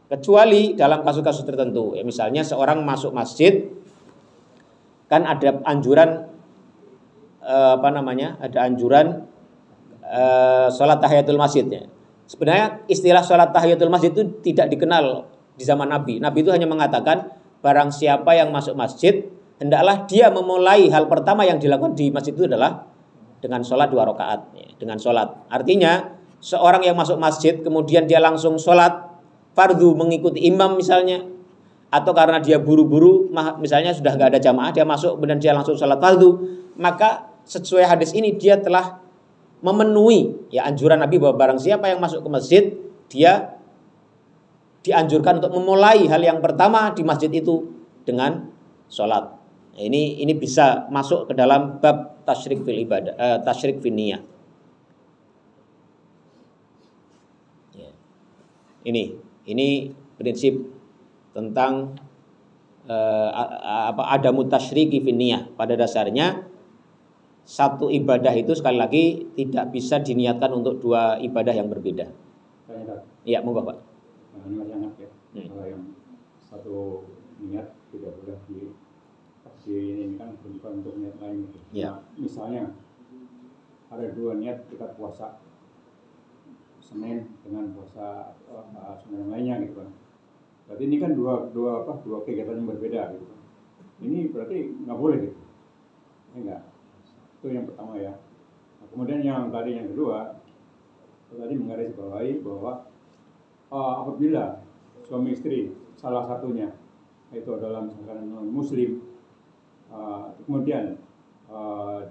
Kecuali dalam kasus-kasus tertentu ya, misalnya seorang masuk masjid kan ada anjuran ada anjuran sholat tahiyatul masjid ya. Sebenarnya istilah sholat tahiyatul masjid itu tidak dikenal di zaman Nabi. Nabi itu hanya mengatakan barang siapa yang masuk masjid hendaklah dia memulai hal pertama yang dilakukan di masjid itu adalah dengan sholat 2 rakaat ya, dengan sholat. Artinya seorang yang masuk masjid kemudian dia langsung sholat fardu mengikuti imam misalnya, atau karena dia buru-buru, misalnya sudah nggak ada jamaah, dia masuk kemudian dia langsung sholat fardu, maka sesuai hadis ini dia telah memenuhi ya anjuran Nabi bahwa barang siapa yang masuk ke masjid, dia dianjurkan untuk memulai hal yang pertama di masjid itu dengan sholat. Nah, ini bisa masuk ke dalam bab tasyrik fil ibadah, tasyrik fil niyah. Ya. Ini prinsip tentang adamu tasyriki fil niyah. Pada dasarnya satu ibadah itu sekali lagi tidak bisa diniatkan untuk dua ibadah yang berbeda. Iya, monggo Pak. Ini masih hangat ya. Kalau yang satu niat tidak boleh ini kan bukan untuk niat lain. Ya. Nah, misalnya ada dua niat kita puasa Senin dengan puasa Senin lainnya gitu kan. Berarti ini kan dua kegiatan yang berbeda gitu. Ini berarti nggak boleh gitu. Enggak. Itu yang pertama ya. Nah, kemudian yang kedua, tadi menggarisbawahi bahwa apabila suami istri salah satunya itu adalah misalkan non muslim, kemudian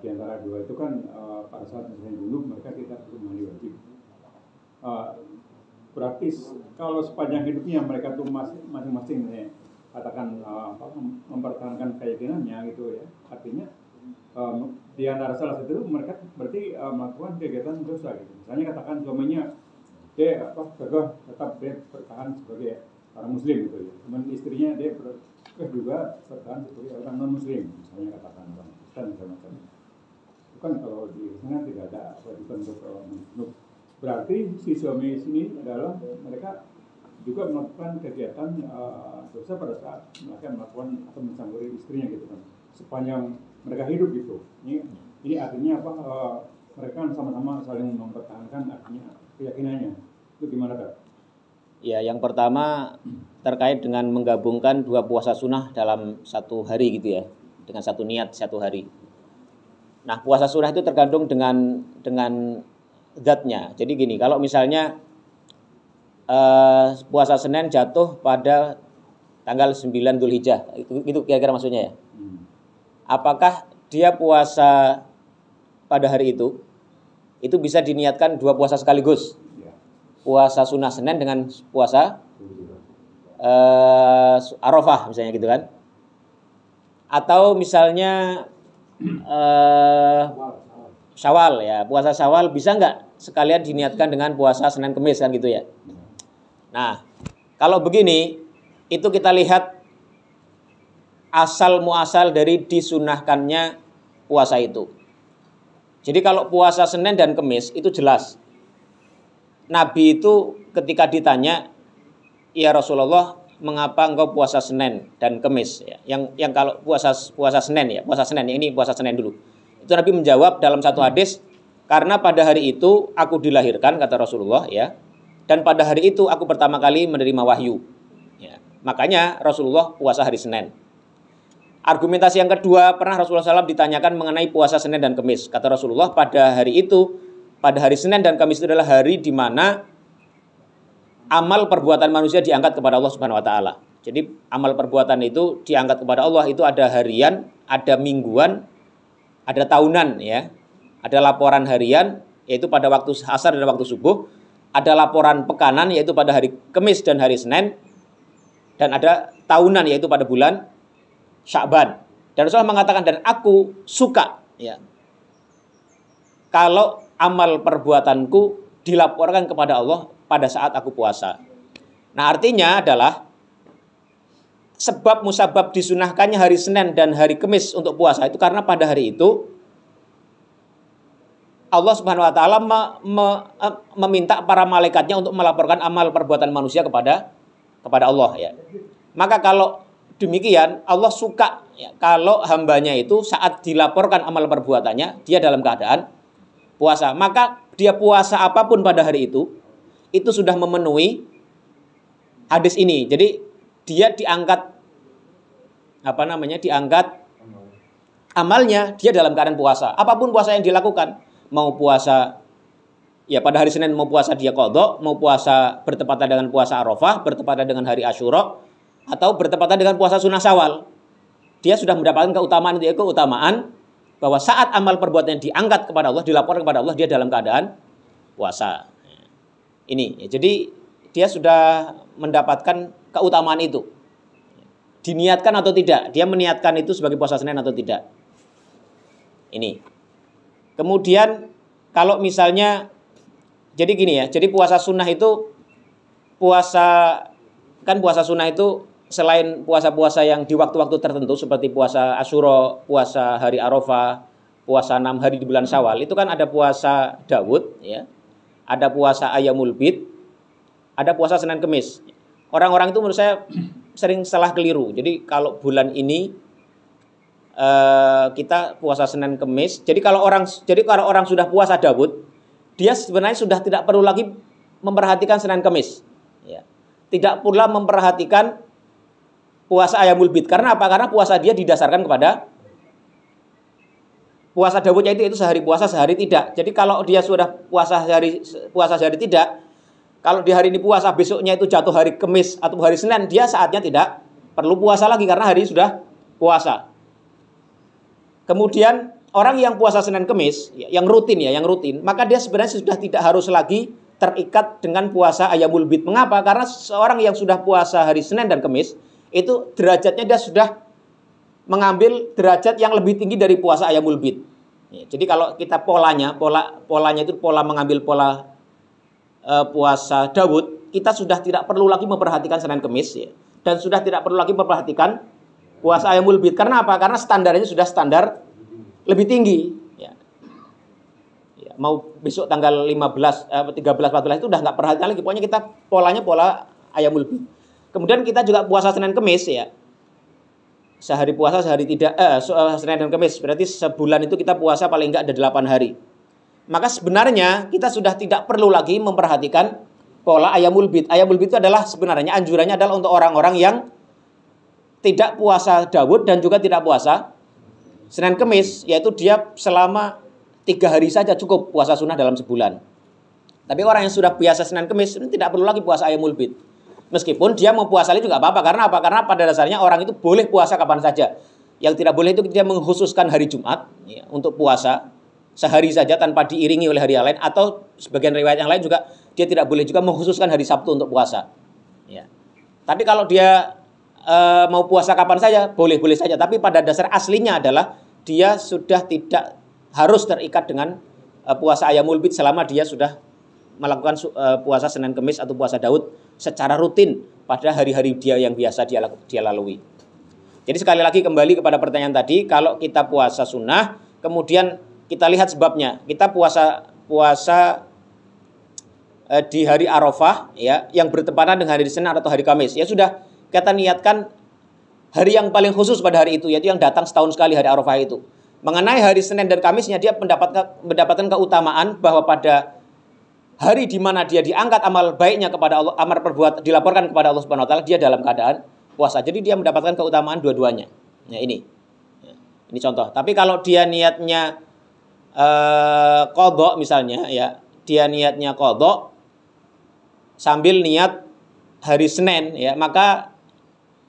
di antara dua itu kan pada saat misalnya junub mereka tidak perlu mandi wajib. Praktis kalau sepanjang hidupnya mereka tuh masing-masing katakan mempertahankan keyakinannya gitu ya, artinya di antara salah satu itu mereka berarti melakukan kegiatan dosa gitu. Misalnya katakan suaminya dia tetap dia bertahan sebagai orang muslim gitu ya. Kemudian istrinya dia juga bertahan sebagai orang non muslim, misalnya katakan orang Kristen macam-macam. Itu kan kalau di sana tidak ada wajib untuk junub. Berarti si suami sini adalah mereka juga melakukan kegiatan dosa pada saat mereka melakukan atau mencampuri istrinya gitu kan. Sepanjang mereka hidup gitu. Ini artinya apa? Mereka sama-sama saling mempertahankan artinya keyakinannya. Itu gimana Kak? Ya, yang pertama terkait dengan menggabungkan dua puasa sunnah dalam satu hari gitu ya, dengan satu niat satu hari. Nah, puasa sunnah itu tergantung dengan zatnya. Jadi gini, kalau misalnya puasa Senin jatuh pada tanggal 9 Dzulhijjah, itu kira-kira maksudnya ya. Apakah dia puasa pada hari itu bisa diniatkan dua puasa sekaligus? Puasa sunnah Senin dengan puasa Arafah misalnya gitu kan? Atau misalnya Syawal ya, puasa Syawal bisa nggak sekalian diniatkan dengan puasa Senin Kemis kan gitu ya? Nah, kalau begini itu kita lihat asal muasal dari disunahkannya puasa itu. Jadi kalau puasa Senin dan Kemis itu jelas. Nabi itu ketika ditanya, "Ya Rasulullah, mengapa engkau puasa Senin dan Kemis?" Ya, yang kalau puasa Senin ya, puasa Senin ini puasa Senin dulu. Itu Nabi menjawab dalam satu hadis, "Karena pada hari itu aku dilahirkan," kata Rasulullah ya. "Dan pada hari itu aku pertama kali menerima wahyu." Ya, makanya Rasulullah puasa hari Senin. Argumentasi yang kedua, pernah Rasulullah SAW ditanyakan mengenai puasa Senin dan Kemis. Kata Rasulullah, pada hari Senin dan Kamis itu adalah hari di mana amal perbuatan manusia diangkat kepada Allah Subhanahu wa taala. Jadi amal perbuatan itu diangkat kepada Allah itu ada harian, ada mingguan, ada tahunan ya. Ada laporan harian yaitu pada waktu asar dan waktu subuh, ada laporan pekanan yaitu pada hari Kamis dan hari Senin, dan ada tahunan yaitu pada bulan Sya'ban. Dan Rasulullah mengatakan, dan aku suka ya kalau amal perbuatanku dilaporkan kepada Allah pada saat aku puasa. Nah, artinya adalah sebab musabab disunahkannya hari Senin dan hari Kamis untuk puasa itu karena pada hari itu Allah Subhanahu wa taala meminta para malaikatnya untuk melaporkan amal perbuatan manusia kepada Allah ya. Maka kalau demikian Allah suka ya, kalau hambanya itu saat dilaporkan amal perbuatannya dia dalam keadaan puasa. Maka dia puasa apapun pada hari itu sudah memenuhi hadis ini. Jadi dia diangkat diangkat amalnya dia dalam keadaan puasa. Apapun puasa yang dilakukan, mau puasa ya pada hari Senin mau puasa dia qadha, mau puasa bertepatan dengan puasa Arafah, bertepatan dengan hari Asyura, atau bertepatan dengan puasa sunnah Syawal, dia sudah mendapatkan keutamaan itu, keutamaan bahwa saat amal perbuatan diangkat kepada Allah, dilaporkan kepada Allah, dia dalam keadaan puasa. Ini, jadi dia sudah mendapatkan keutamaan itu. Diniatkan atau tidak, dia meniatkan itu sebagai puasa Senin atau tidak. Ini. Kemudian kalau misalnya, jadi gini ya, jadi puasa sunnah itu, puasa sunnah itu selain puasa-puasa yang di waktu-waktu tertentu seperti puasa Asyura, puasa hari Arafah, puasa 6 hari di bulan Syawal, itu kan ada puasa Daud, ya, ada puasa Ayyamul Bid, ada puasa Senin Kemis. Orang-orang itu menurut saya sering salah keliru. Jadi kalau bulan ini kita puasa Senin Kemis. Jadi kalau orang sudah puasa Daud, dia sebenarnya sudah tidak perlu lagi memperhatikan Senin Kemis. Ya. Tidak pula memperhatikan puasa Ayyamul Bid. Karena apa? Karena puasa dia didasarkan kepada puasa Daudnya itu sehari puasa, sehari tidak. Jadi kalau dia sudah puasa sehari tidak, kalau di hari ini puasa, besoknya itu jatuh hari Kamis atau hari Senin, dia saatnya tidak perlu puasa lagi karena hari sudah puasa. Kemudian orang yang puasa Senin Kemis, yang rutin, maka dia sebenarnya sudah tidak harus lagi terikat dengan puasa Ayyamul Bid. Mengapa? Karena seorang yang sudah puasa hari Senin dan Kemis, itu derajatnya dia sudah mengambil derajat yang lebih tinggi dari puasa Ayyamul Bid. Jadi kalau kita polanya itu mengambil pola puasa Daud, kita sudah tidak perlu lagi memperhatikan Senin Kemis, ya, dan sudah tidak perlu lagi memperhatikan puasa Ayyamul Bid. Karena apa? Karena standarnya sudah standar lebih tinggi. Ya. Ya, mau besok tanggal 13, 14 itu udah nggak perhatikan lagi. Pokoknya kita polanya pola Ayyamul Bid. Kemudian kita juga puasa Senin Kemis, ya. Sehari puasa, sehari tidak. Senin dan Kemis. Berarti sebulan itu kita puasa paling nggak ada 8 hari. Maka sebenarnya kita sudah tidak perlu lagi memperhatikan pola Ayyamul Bid. Ayyamul Bid itu adalah sebenarnya anjurannya adalah untuk orang-orang yang tidak puasa Daud dan juga tidak puasa Senin Kemis, yaitu dia selama 3 hari saja cukup puasa sunnah dalam sebulan. Tapi orang yang sudah biasa Senin Kemis ini tidak perlu lagi puasa Ayyamul Bid. Meskipun dia mau puasa juga apa-apa. Karena apa? Karena pada dasarnya orang itu boleh puasa kapan saja. Yang tidak boleh itu dia mengkhususkan hari Jumat, ya, untuk puasa sehari saja tanpa diiringi oleh hari yang lain, atau sebagian riwayat yang lain juga dia tidak boleh juga mengkhususkan hari Sabtu untuk puasa. Ya. Tapi kalau dia mau puasa kapan saja, boleh-boleh saja. Tapi pada dasar aslinya adalah dia sudah tidak harus terikat dengan puasa Ayyamul Bid selama dia sudah melakukan puasa Senin Kemis atau puasa Daud secara rutin pada hari-hari dia yang biasa dia lalui. Jadi sekali lagi kembali kepada pertanyaan tadi, kalau kita puasa sunnah, kemudian kita lihat sebabnya. Kita puasa di hari Arafah, ya, yang bertepatan dengan hari Senin atau hari Kamis. Ya sudah, kita niatkan hari yang paling khusus pada hari itu, yaitu yang datang setahun sekali, hari Arafah itu. Mengenai hari Senin dan Kamisnya, dia mendapatkan keutamaan bahwa pada hari di mana dia diangkat amal baiknya kepada Allah, amal perbuatan dilaporkan kepada Allah Subhanahu wa taala, dia dalam keadaan puasa. Jadi dia mendapatkan keutamaan dua-duanya. Ya, ini contoh. Tapi kalau dia niatnya qadha misalnya, ya, dia niatnya qadha sambil niat hari Senin, ya, maka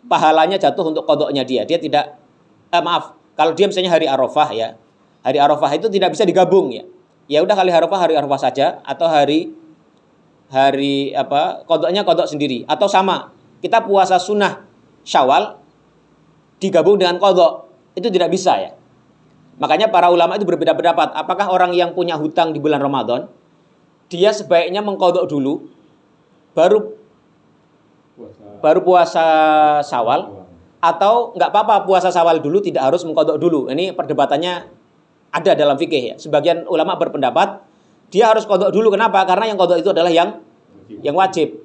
pahalanya jatuh untuk qadhanya dia. Dia tidak kalau dia misalnya hari Arafah, ya. Hari Arafah itu tidak bisa digabung, ya. Ya udah kali hari Arafah saja, atau hari qadhanya qadha sendiri, atau sama. Kita puasa sunnah Syawal digabung dengan qadha. Itu tidak bisa, ya. Makanya para ulama itu berbeda pendapat. Apakah orang yang punya hutang di bulan Ramadan, dia sebaiknya mengqadha dulu baru puasa Syawal, atau nggak apa-apa puasa Syawal dulu, tidak harus mengqadha dulu. Ini perdebatannya ada dalam fikih, ya. Sebagian ulama berpendapat dia harus qadha dulu. Kenapa? Karena yang qadha itu adalah yang wajib.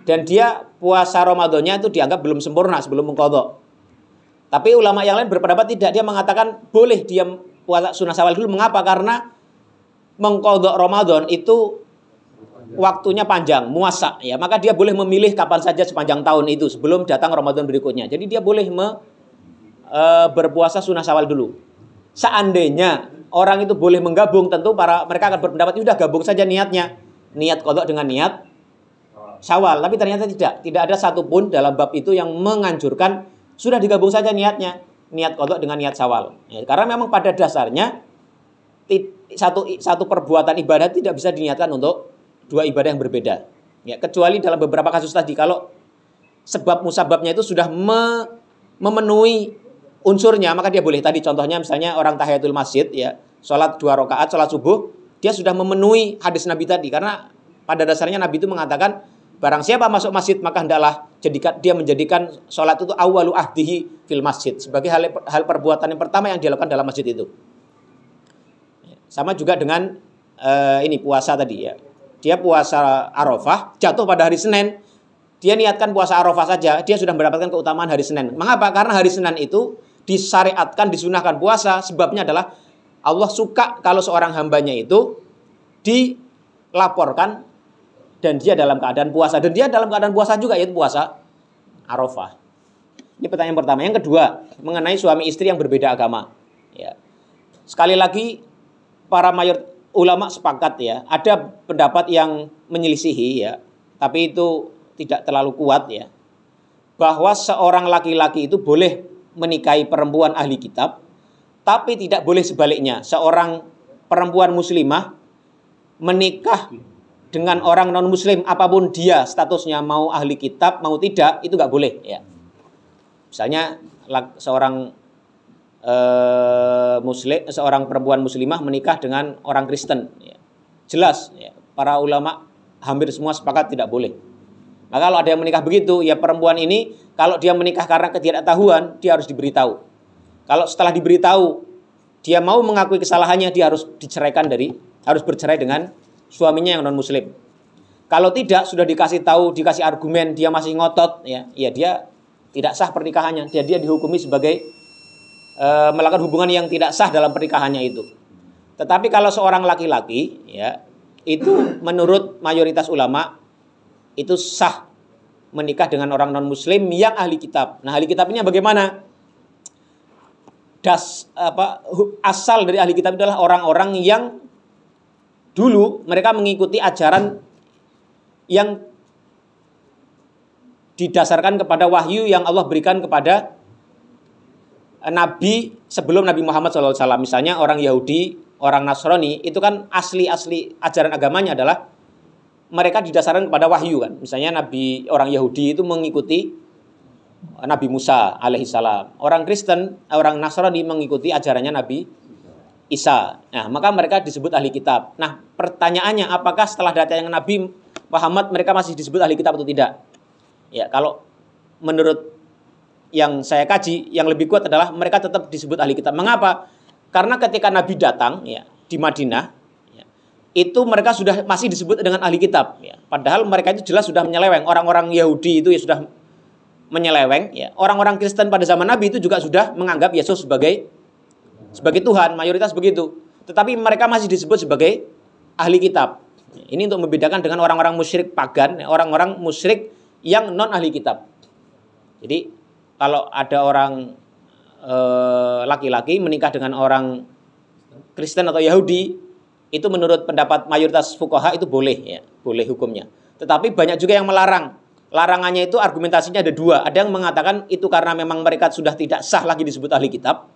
Dan dia puasa Ramadannya itu dianggap belum sempurna sebelum mengqadha. Tapi ulama yang lain berpendapat tidak. Dia mengatakan boleh dia puasa sunnah Syawal dulu. Mengapa? Karena mengqadha Ramadan itu waktunya panjang, muasa, ya. Maka dia boleh memilih kapan saja sepanjang tahun itu sebelum datang Ramadan berikutnya. Jadi dia boleh berpuasa sunnah Syawal dulu. Seandainya orang itu boleh menggabung, tentu mereka akan berpendapat sudah gabung saja niatnya, niat qadha dengan niat Syawal, tapi ternyata tidak ada satupun dalam bab itu yang menganjurkan sudah digabung saja niatnya, niat qadha dengan niat Syawal. Ya, karena memang pada dasarnya satu perbuatan ibadah tidak bisa diniatkan untuk dua ibadah yang berbeda. Ya, kecuali dalam beberapa kasus tadi, kalau sebab musababnya itu sudah memenuhi unsurnya, maka dia boleh. Tadi contohnya misalnya orang tahiyatul masjid, ya, sholat 2 rakaat, sholat subuh, dia sudah memenuhi hadis Nabi tadi. Karena pada dasarnya Nabi itu mengatakan, barang siapa masuk masjid maka hendaklah dia menjadikan sholat itu awwalu ahdihi fil masjid, sebagai hal perbuatan yang pertama yang dilakukan dalam masjid itu. Sama juga dengan ini puasa tadi, ya. Dia puasa Arafah, jatuh pada hari Senin, dia niatkan puasa Arafah saja, dia sudah mendapatkan keutamaan hari Senin. Mengapa? Karena hari Senin itu disyariatkan, disunahkan puasa. Sebabnya adalah Allah suka kalau seorang hambanya itu dilaporkan dan dia dalam keadaan puasa. Dan dia dalam keadaan puasa juga, yaitu puasa Arafah. Ini pertanyaan pertama. Yang kedua, mengenai suami istri yang berbeda agama. Ya. Sekali lagi, para ulama sepakat, ya. Ada pendapat yang menyelisihi, ya, tapi itu tidak terlalu kuat, ya, bahwa seorang laki-laki itu boleh menikahi perempuan ahli kitab, tapi tidak boleh sebaliknya. Seorang perempuan muslimah menikah dengan orang non-muslim, apapun dia statusnya, mau ahli kitab, mau tidak, itu nggak boleh. Ya. Misalnya seorang seorang perempuan muslimah menikah dengan orang Kristen, ya. Jelas, ya, para ulama hampir semua sepakat tidak boleh. Nah, kalau ada yang menikah begitu, ya perempuan ini kalau dia menikah karena ketidaktahuan, dia harus diberitahu. Kalau setelah diberitahu dia mau mengakui kesalahannya, dia harus harus bercerai dengan suaminya yang non muslim. Kalau tidak, sudah dikasih tahu, dikasih argumen, dia masih ngotot, ya dia tidak sah pernikahannya. Dia dihukumi sebagai melakukan hubungan yang tidak sah dalam pernikahannya itu. Tetapi kalau seorang laki-laki, ya, itu menurut mayoritas ulama itu sah menikah dengan orang non muslim yang ahli kitab. Nah, ahli kitab ini bagaimana? Asal dari ahli kitab adalah orang-orang yang dulu mereka mengikuti ajaran yang didasarkan kepada wahyu yang Allah berikan kepada Nabi sebelum Nabi Muhammad SAW. Misalnya orang Yahudi, orang Nasrani, itu kan asli ajaran agamanya adalah mereka didasarkan kepada wahyu, kan. Misalnya orang Yahudi itu mengikuti Nabi Musa alaihissalam. Orang Kristen, orang Nasrani mengikuti ajarannya Nabi Isa. Nah, maka mereka disebut ahli kitab. Nah, pertanyaannya, apakah setelah datangnya Nabi Muhammad mereka masih disebut ahli kitab atau tidak? Ya, kalau menurut yang saya kaji, yang lebih kuat adalah mereka tetap disebut ahli kitab. Mengapa? Karena ketika Nabi datang, ya, di Madinah, ya, itu mereka masih disebut dengan ahli kitab. Ya. Padahal mereka itu jelas sudah menyeleweng. Orang-orang Yahudi itu ya sudah menyeleweng. Ya. Orang-orang Kristen pada zaman Nabi itu juga sudah menganggap Yesus sebagai Tuhan, mayoritas begitu. Tetapi mereka masih disebut sebagai ahli kitab. Ini untuk membedakan dengan orang-orang musyrik pagan, orang-orang musyrik yang non ahli kitab. Jadi kalau ada orang laki-laki menikah dengan orang Kristen atau Yahudi, itu menurut pendapat mayoritas fuqaha itu boleh, ya, boleh hukumnya. Tetapi banyak juga yang melarang. Larangannya itu argumentasinya ada dua. Ada yang mengatakan itu karena memang mereka sudah tidak sah lagi disebut ahli kitab.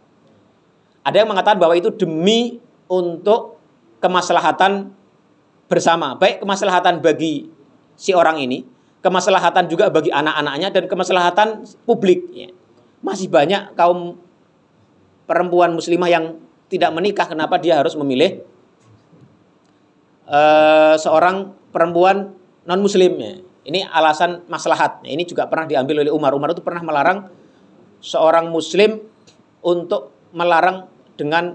Ada yang mengatakan bahwa itu demi untuk kemaslahatan bersama, baik kemaslahatan bagi si orang ini, kemaslahatan juga bagi anak-anaknya, dan kemaslahatan publik. Ya. Masih banyak kaum perempuan muslimah yang tidak menikah. Kenapa dia harus memilih seorang perempuan non muslim? Ya. Ini alasan maslahat. Ya, ini juga pernah diambil oleh Umar. Umar itu pernah melarang seorang muslim untuk melarang dengan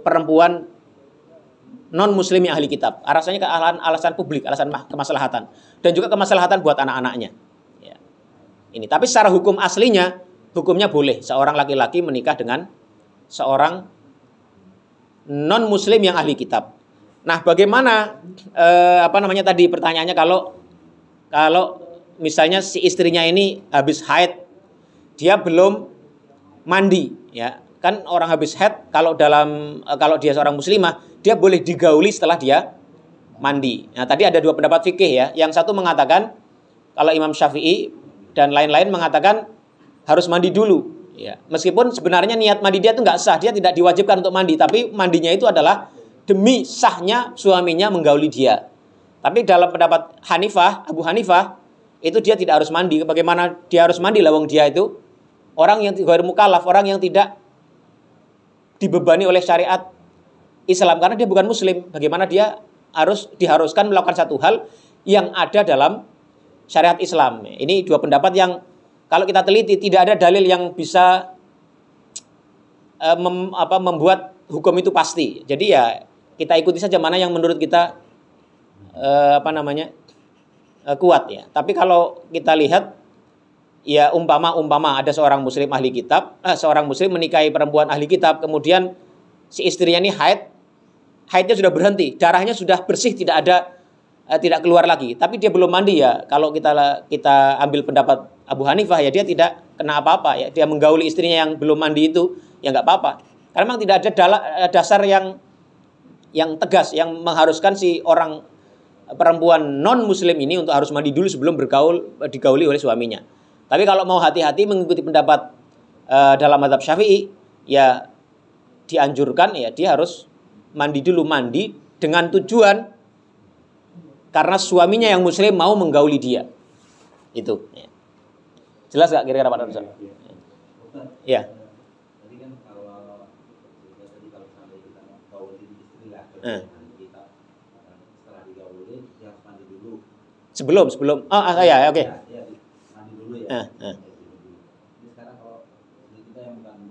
perempuan non muslim yang ahli kitab. Alasannya alasan publik, alasan kemaslahatan, dan juga kemaslahatan buat anak-anaknya. Ya. Ini, tapi secara hukum aslinya, hukumnya boleh seorang laki-laki menikah dengan seorang non muslim yang ahli kitab. Nah, bagaimana tadi pertanyaannya, kalau misalnya si istrinya ini habis haid, dia belum mandi, ya. Kan orang habis haid kalau dia seorang muslimah, dia boleh digauli setelah dia mandi. Nah, tadi ada dua pendapat fikih, ya. Yang satu mengatakan kalau Imam Syafi'i dan lain-lain mengatakan harus mandi dulu. Ya, meskipun sebenarnya niat mandi dia itu nggak sah, dia tidak diwajibkan untuk mandi, tapi mandinya itu adalah demi sahnya suaminya menggauli dia. Tapi dalam pendapat Abu Hanifah, itu dia tidak harus mandi. Bagaimana dia harus mandi, lawang dia itu orang yang ghair mukallaf, orang yang tidak dibebani oleh syariat Islam karena dia bukan muslim. Bagaimana dia diharuskan melakukan satu hal yang ada dalam syariat Islam. Ini dua pendapat yang kalau kita teliti tidak ada dalil yang bisa membuat hukum itu pasti. Jadi ya kita ikuti saja mana yang menurut kita kuat ya. Tapi kalau kita lihat ya umpama ada seorang muslim ahli kitab, seorang muslim menikahi perempuan ahli kitab, kemudian si istrinya ini haidnya sudah berhenti, darahnya sudah bersih, tidak keluar lagi, tapi dia belum mandi ya. Kalau kita ambil pendapat Abu Hanifah ya dia tidak kena apa-apa ya. Dia menggauli istrinya yang belum mandi itu ya nggak apa-apa. Karena memang tidak ada dasar yang tegas yang mengharuskan si orang perempuan non muslim ini untuk harus mandi dulu sebelum digauli oleh suaminya. Tapi kalau mau hati-hati mengikuti pendapat dalam mazhab Syafi'i ya dianjurkan ya dia harus mandi dulu, mandi dengan tujuan karena suaminya yang muslim mau menggauli dia. Itu ya. Jelas gak kira-kira Pak Darussan? Ya. Tadi kan kalau sampai kita gauli istri lah, kita setelah digauli dia harus mandi dulu. Sebelum. Ya, oke. Ya, mandi dulu ya. Jadi sekarang kalau kita yang bukan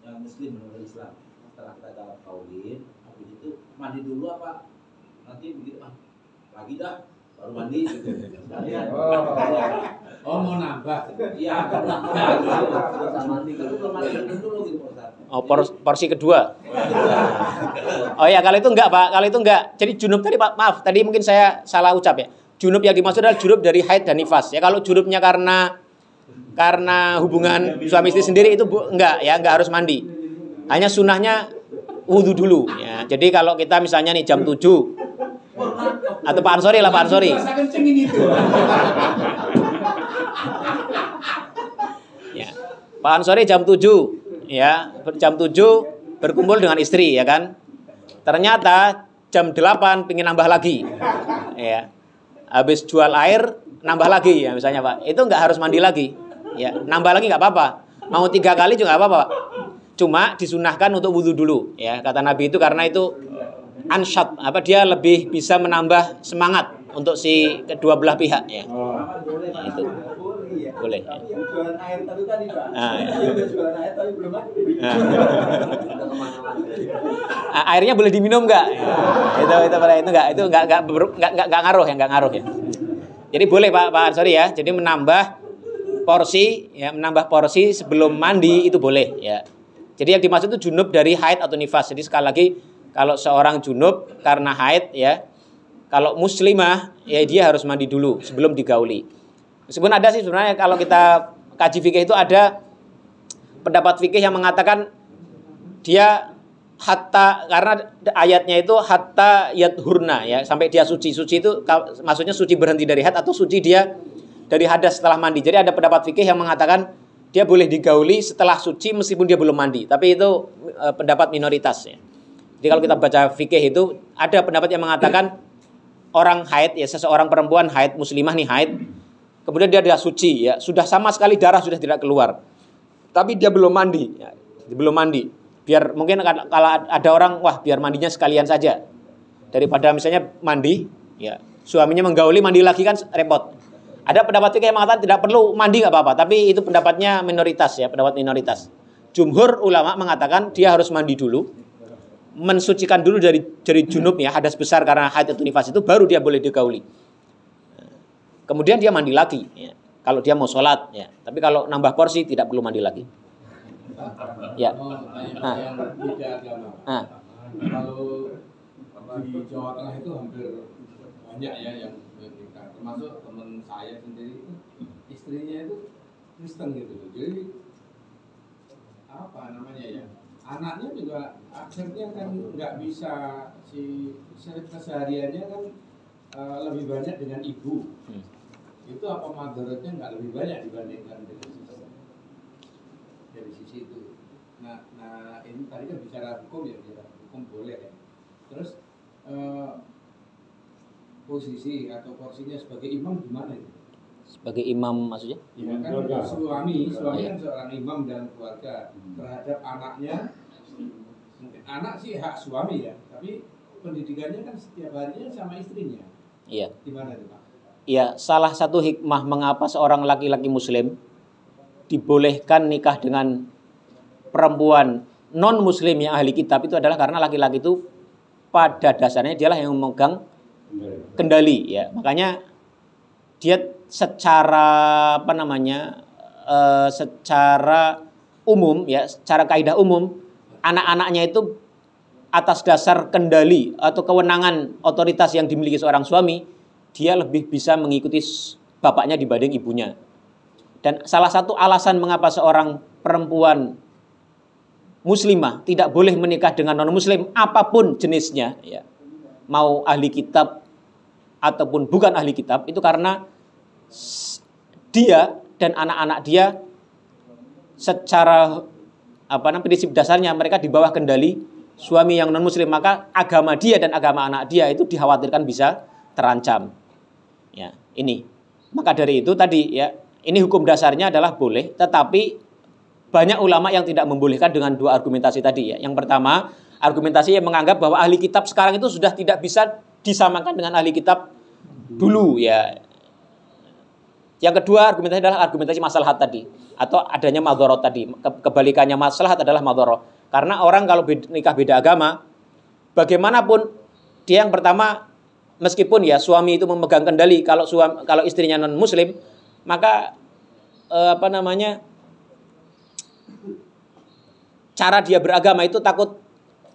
yang muslim menurut Islam, setelah kita gauli, habis itu mandi dulu apa? Nanti begitu lagi dah baru mandi gitu. Oh mau nambah? Iya kan nambah. Mandi kalau mandi dulu gitu Pak. Porsi kedua. Oh ya kalau itu enggak Pak, kalau itu enggak. Jadi junub tadi Pak, maaf tadi mungkin saya salah ucap ya. Junub yang dimaksud adalah junub dari haid dan nifas. Ya kalau junubnya karena hubungan suami istri sendiri itu enggak harus mandi. Hanya sunahnya wudu dulu ya. Jadi kalau kita misalnya nih jam 7 atau Pak Ansori. Ya. Pak Ansori jam 7 ya, jam 7 berkumpul dengan istri ya kan. Ternyata jam 8 pengen nambah lagi. Ya. Habis jual air nambah lagi ya misalnya Pak. Itu enggak harus mandi lagi. Ya, nambah lagi enggak apa-apa. Mau 3 kali juga enggak apa-apa Pak. Cuma disunahkan untuk wudu dulu ya. Kata Nabi itu karena itu ansyat, dia lebih bisa menambah semangat untuk si kedua belah pihak ya. Itu boleh. Tapi yang jualan air tadi Pak. Jualan air tapi belum mandi. Airnya boleh diminum enggak? Itu enggak ngaruh ya. Jadi boleh Pak Ansori ya. Jadi menambah porsi sebelum mandi itu boleh ya. Jadi yang dimaksud itu junub dari haid atau nifas. Jadi sekali lagi kalau seorang junub karena haid ya, kalau muslimah ya dia harus mandi dulu sebelum digauli. Meskipun ada sih sebenarnya kalau kita kaji fikih itu ada pendapat fikih yang mengatakan dia hatta, karena ayatnya itu hatta yadhurna ya, sampai dia suci. Suci itu maksudnya suci berhenti dari haid atau suci dia dari hadas setelah mandi. Jadi ada pendapat fikih yang mengatakan dia boleh digauli setelah suci meskipun dia belum mandi. Tapi itu pendapat minoritas ya. Jadi kalau kita baca fikih itu ada pendapat yang mengatakan orang haid ya, seseorang perempuan haid, muslimah nih haid, kemudian dia suci ya, sudah sama sekali darah sudah tidak keluar, tapi dia belum mandi ya, biar mungkin kalau ada orang biar mandinya sekalian saja daripada misalnya mandi ya suaminya menggauli mandi lagi kan repot. Ada pendapat fikih yang mengatakan tidak perlu mandi nggak apa-apa, tapi itu pendapatnya minoritas ya, pendapat minoritas. Jumhur ulama mengatakan dia harus mandi dulu, mensucikan dulu dari junubnya, hadas besar karena haid atau nifas itu, baru dia boleh digauli. Kemudian dia mandi lagi ya, kalau dia mau sholat ya. Tapi kalau nambah porsi tidak perlu mandi lagi. Ya. Kalau di Jawa Tengah itu hampir banyak ya yang menikah, termasuk teman saya sendiri itu istrinya itu Kristen gitu. Jadi anaknya juga akhirnya kan nggak bisa kesehariannya kan lebih banyak dengan ibu. itu apa madaratnya nggak lebih banyak dibandingkan dari sisi itu. Nah ini tadi kan bicara hukum ya, bicara hukum boleh ya. Terus posisi atau porsinya sebagai imam gimana itu? Sebagai imam maksudnya? Ya kan suami kan seorang imam dalam keluarga terhadap anaknya. Mungkin anak sih hak suami ya, tapi pendidikannya kan setiap harinya sama istrinya. Iya. Gimana itu Pak? Ya, salah satu hikmah mengapa seorang laki-laki muslim dibolehkan nikah dengan perempuan non-muslim yang ahli kitab itu adalah karena laki-laki itu pada dasarnya dialah yang memegang kendali ya. Makanya dia secara secara umum ya, secara kaidah umum anak-anaknya itu atas dasar kendali atau kewenangan otoritas yang dimiliki seorang suami, dia lebih bisa mengikuti bapaknya dibanding ibunya. Dan salah satu alasan mengapa seorang perempuan muslimah tidak boleh menikah dengan non-muslim apapun jenisnya ya, mau ahli kitab ataupun bukan ahli kitab, itu karena dia dan anak-anak dia secara prinsip dasarnya mereka di bawah kendali suami yang non-muslim, maka agama dia dan agama anak dia itu dikhawatirkan bisa terancam. Ya, ini. Maka dari itu tadi ya, ini hukum dasarnya adalah boleh, tetapi banyak ulama yang tidak membolehkan dengan dua argumentasi tadi ya. Yang pertama, argumentasi yang menganggap bahwa ahli kitab sekarang itu sudah tidak bisa disamakan dengan ahli kitab dulu ya. Yang kedua argumentasi adalah argumentasi maslahat tadi atau adanya madharat tadi. Kebalikannya maslahat adalah madharat. Karena orang kalau nikah beda agama, bagaimanapun dia yang pertama meskipun ya suami itu memegang kendali, kalau istrinya non muslim, maka cara dia beragama itu takut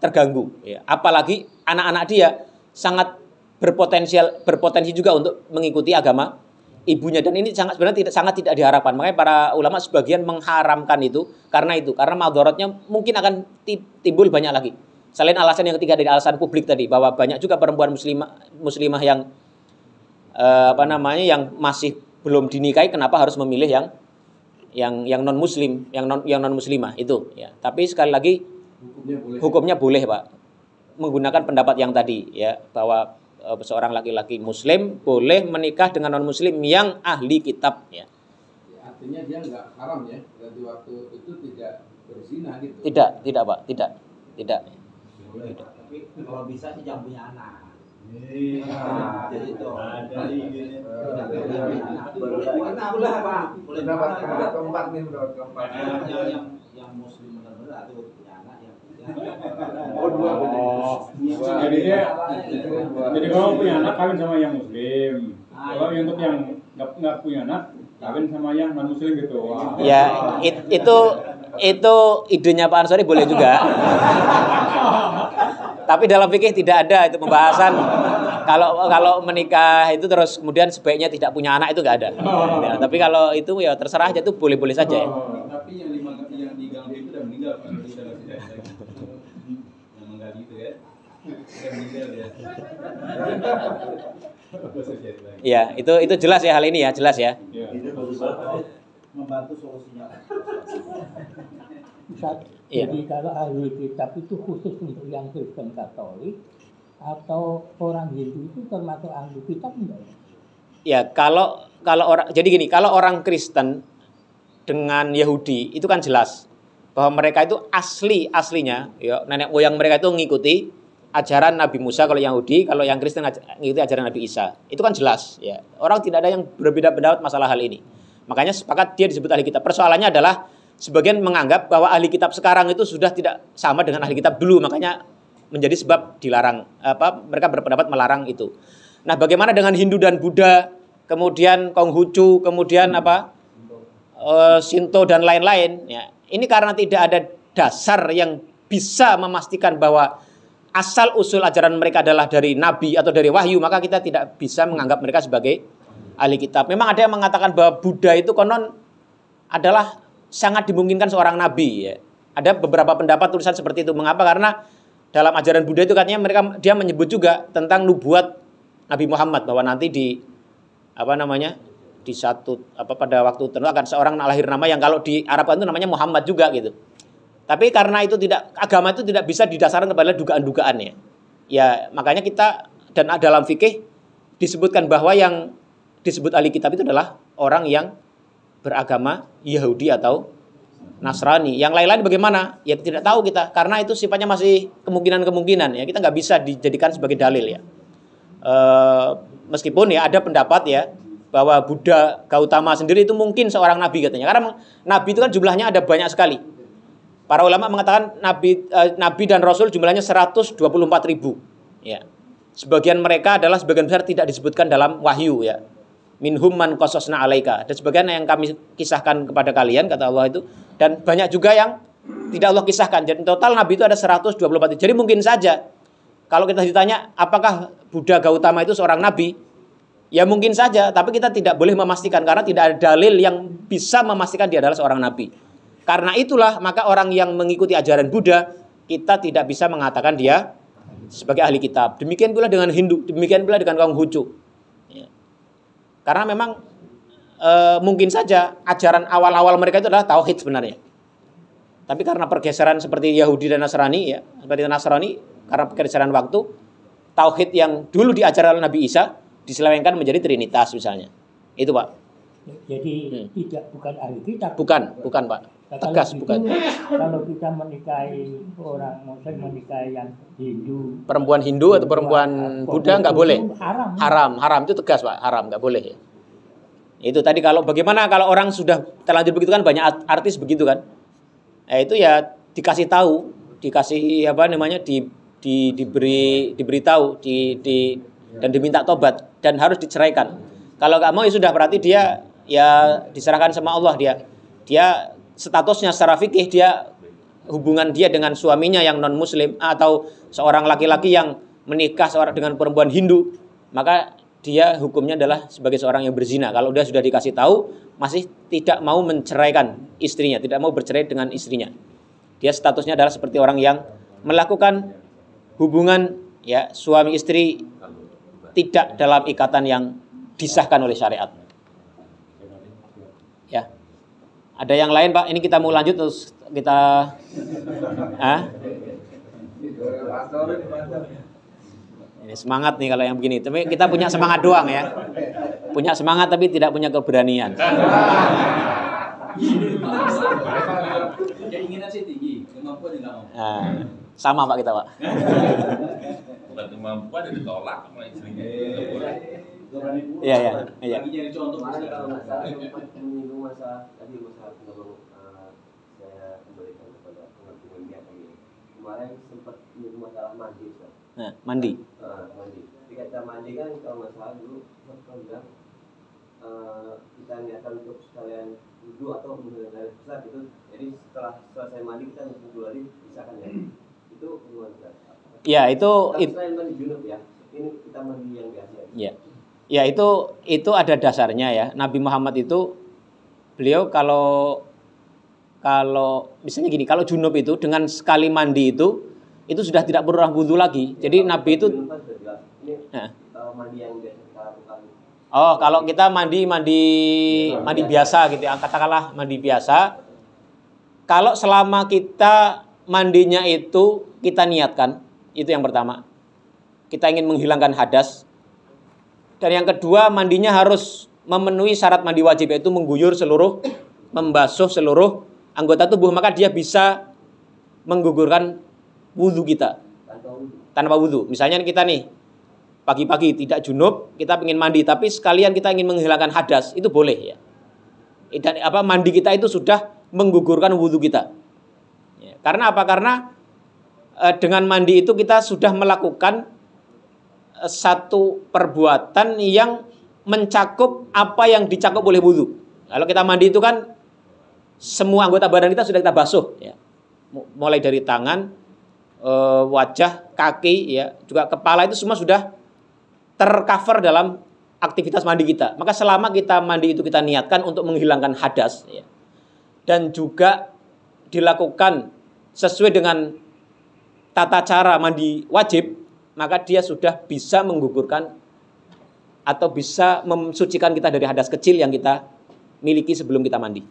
terganggu ya. Apalagi anak-anak dia sangat berpotensi juga untuk mengikuti agama ibunya, dan ini sebenarnya sangat tidak diharapkan. Makanya para ulama sebagian mengharamkan itu karena madharatnya mungkin akan timbul banyak lagi. Selain alasan yang ketiga dari alasan publik tadi, bahwa banyak juga perempuan muslimah yang yang masih belum dinikahi, kenapa harus memilih yang non muslim, yang non muslimah itu ya. Tapi sekali lagi hukumnya boleh Pak, menggunakan pendapat yang tadi ya, bahwa seorang laki-laki muslim boleh menikah dengan non muslim yang ahli kitab ya. Artinya dia nggak haram ya, berarti waktu itu tidak berzina gitu. Tidak Pak, tidak. Boleh, tapi kalau bisa sih jangan punya anak. Jadi itu ada ini. Boleh Pak. Boleh keempat nih, yang muslim benar-benar atau punya anak yang Jadi kalau punya anak kawin sama yang muslim. Kalau untuk yang nggak punya anak kawin sama yang non muslim gitu. Ya, itu idenya Pak Ansori boleh juga. Tapi dalam fikih tidak ada itu pembahasan kalau menikah itu terus kemudian sebaiknya tidak punya anak, itu nggak ada. Ya, tapi kalau itu ya terserah aja, itu boleh-boleh saja ya. Tapi yang diganti itu udah meninggal Pak. Yang mengganti itu ya. Udah meninggal ya. Ya, itu jelas ya hal ini ya, jelas ya. itu bagus banget membantu solusinya. Jadi kalau ahli kitab itu khusus untuk yang Kristen Katolik atau orang Hindu itu termasuk ahli kitab enggak? Ya, kalau orang, jadi gini, kalau orang Kristen dengan Yahudi itu kan jelas bahwa mereka itu aslinya ya, nenek moyang mereka itu mengikuti ajaran Nabi Musa kalau Yahudi, kalau yang Kristen mengikuti ajaran Nabi Isa. Itu kan jelas ya. Orang tidak ada yang berbeda pendapat masalah hal ini. Makanya sepakat dia disebut ahli kitab. Persoalannya adalah sebagian menganggap bahwa ahli kitab sekarang itu sudah tidak sama dengan ahli kitab dulu, makanya menjadi sebab dilarang, mereka berpendapat melarang itu. Nah, bagaimana dengan Hindu dan Buddha, kemudian Konghucu, kemudian Shinto dan lain-lain ya. Ini karena tidak ada dasar yang bisa memastikan bahwa asal usul ajaran mereka adalah dari nabi atau dari wahyu, maka kita tidak bisa menganggap mereka sebagai ahli kitab. Memang ada yang mengatakan bahwa Buddha itu konon adalah sangat dimungkinkan seorang nabi ya. Ada beberapa pendapat tulisan seperti itu. Mengapa? Karena dalam ajaran Buddha itu katanya dia menyebut juga tentang nubuat Nabi Muhammad, bahwa nanti di pada waktu tertentu akan seorang lahir nama yang kalau di Arab itu namanya Muhammad juga gitu. Tapi karena itu agama itu tidak bisa didasarkan kepada dugaan-dugaannya. Ya, makanya kita dan dalam fikih disebutkan bahwa yang disebut ahli kitab itu adalah orang yang beragama Yahudi atau Nasrani. Yang lain-lain bagaimana? Ya tidak tahu kita, karena itu sifatnya masih kemungkinan-kemungkinan ya. Kita nggak bisa dijadikan sebagai dalil ya. Meskipun ya ada pendapat ya bahwa Buddha Gautama sendiri itu mungkin seorang nabi katanya. Karena nabi itu kan jumlahnya ada banyak sekali. Para ulama mengatakan nabi dan rasul jumlahnya 124.000 ya. Sebagian mereka adalah sebagian besar tidak disebutkan dalam wahyu ya. Minhum man qasasna alaika. Dan sebagian yang kami kisahkan kepada kalian kata Allah itu, dan banyak juga yang tidak Allah kisahkan. Jadi total nabi itu ada 124. Jadi mungkin saja kalau kita ditanya apakah Buddha Gautama itu seorang nabi, ya mungkin saja, tapi kita tidak boleh memastikan karena tidak ada dalil yang bisa memastikan dia adalah seorang nabi. Karena itulah maka orang yang mengikuti ajaran Buddha, kita tidak bisa mengatakan dia sebagai ahli kitab. Demikian pula dengan Hindu, demikian pula dengan kaum Konghucu. Karena memang mungkin saja ajaran awal-awal mereka itu adalah tauhid sebenarnya. Tapi karena pergeseran seperti Yahudi dan Nasrani ya, seperti Nasrani karena pergeseran waktu, tauhid yang dulu diajarkan oleh Nabi Isa diselewengkan menjadi Trinitas misalnya. Itu Pak. Jadi bukan ahli kitab. Bukan Pak. Tegas bukan. Kalau kita menikahi orang Muslim, menikahi yang Hindu, perempuan Hindu atau perempuan Buddha nggak boleh. Haram itu tegas Pak, haram nggak boleh ya. Itu tadi kalau bagaimana kalau orang sudah terlanjur begitu kan, banyak artis begitu kan. Itu ya dikasih tahu, dikasih diberitahu, dan diminta tobat dan harus diceraikan. Kalau nggak mau ya sudah, berarti dia ya diserahkan sama Allah dia statusnya secara fikih hubungan dia dengan suaminya yang non muslim atau seorang laki-laki yang menikah dengan perempuan Hindu, maka dia hukumnya adalah sebagai seorang yang berzina. Kalau dia sudah dikasih tahu masih tidak mau menceraikan istrinya, tidak mau bercerai dengan istrinya, dia statusnya adalah seperti orang yang melakukan hubungan ya suami istri tidak dalam ikatan yang disahkan oleh syariat. Ya. Ada yang lain Pak? Ini kita mau lanjut terus kita Ini semangat nih kalau yang begini. Tapi kita punya semangat doang ya. Punya semangat tapi tidak punya keberanian. Keinginan sih tinggi, kemampuan tidak mampu. Sama Pak kita Pak. Bukan kemampuan dan ditolak sama istrinya. Iya. Lagi jadi contoh Kemarin kalau nggak salah sempat menyinggung masalah pengembangan, saya kembalikan kepada pengertian dia ini. Kemarin sempat menyinggung masalah mandi, Ustaz. Mandi. Mandi. Ketika mandi kan kalau nggak salah dulu Ustaz bilang kita niatkan untuk sekalian wudhu atau kemudian air besar gitu. Jadi setelah selesai mandi kita wudhu lagi bisa kan ya? Itu gimana Ustaz? Ya itu. Selain mandi junub ya. Ini kita mandi yang biasa. Ya. Ya itu ada dasarnya ya. Nabi Muhammad itu beliau kalau misalnya gini, kalau junub itu dengan sekali mandi itu sudah tidak perlu wudhu lagi. Jadi Nabi itu mandi yang biasa kita lakukan. Oh, kalau kita mandi biasa gitu ya, katakanlah mandi biasa. Kalau selama kita mandinya itu kita niatkan, itu yang pertama. Kita ingin menghilangkan hadas. Dan yang kedua, mandinya harus memenuhi syarat mandi wajib, yaitu membasuh seluruh anggota tubuh, maka dia bisa menggugurkan wudhu kita tanpa wudhu. Misalnya kita nih pagi-pagi tidak junub, kita ingin mandi, tapi sekalian kita ingin menghilangkan hadas, itu boleh ya. Dan mandi kita itu sudah menggugurkan wudhu kita. Ya, karena apa? Karena dengan mandi itu kita sudah melakukan satu perbuatan yang mencakup apa yang dicakup oleh wudhu. Kalau kita mandi itu kan semua anggota badan kita sudah kita basuh ya. Mulai dari tangan, wajah, kaki ya, juga kepala, itu semua sudah tercover dalam aktivitas mandi kita. Maka selama kita mandi itu kita niatkan untuk menghilangkan hadas ya, dan juga dilakukan sesuai dengan tata cara mandi wajib, maka dia sudah bisa menggugurkan atau bisa mensucikan kita dari hadas kecil yang kita miliki sebelum kita mandi.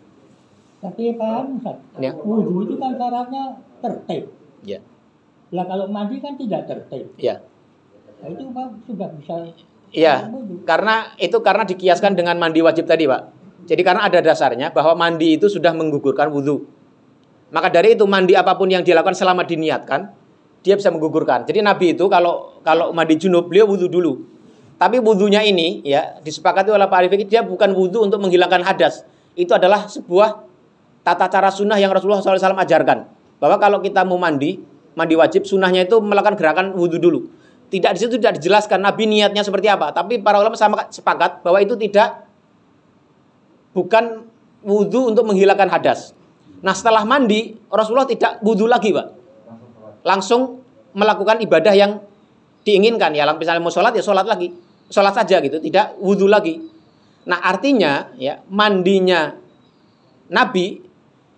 Tapi paham, Ya. wudhu itu kan syaratnya tertib. Ya. Lah kalau mandi kan tidak tertib. Ya. Nah, itu Pak sudah bisa. Iya, wudhu. karena dikiaskan dengan mandi wajib tadi, Pak. Jadi karena ada dasarnya bahwa mandi itu sudah menggugurkan wudhu. Maka dari itu mandi apapun yang dilakukan selama diniatkan, dia bisa menggugurkan. Jadi Nabi itu kalau mandi junub, beliau wudhu dulu. Tapi wudhunya ini ya disepakati oleh Pak Arif, dia bukan wudhu untuk menghilangkan hadas. Itu adalah sebuah tata cara sunnah yang Rasulullah SAW ajarkan. Bahwa kalau kita mau mandi wajib, sunnahnya itu melakukan gerakan wudhu dulu. Tidak, di situ tidak dijelaskan Nabi niatnya seperti apa. Tapi para ulama sama sepakat bahwa itu bukan wudhu untuk menghilangkan hadas. Nah setelah mandi, Rasulullah tidak wudhu lagi, Pak. Langsung melakukan ibadah yang diinginkan. Ya, misalnya mau sholat, ya sholat lagi. Sholat saja gitu, tidak wudhu lagi. Nah artinya, ya mandinya Nabi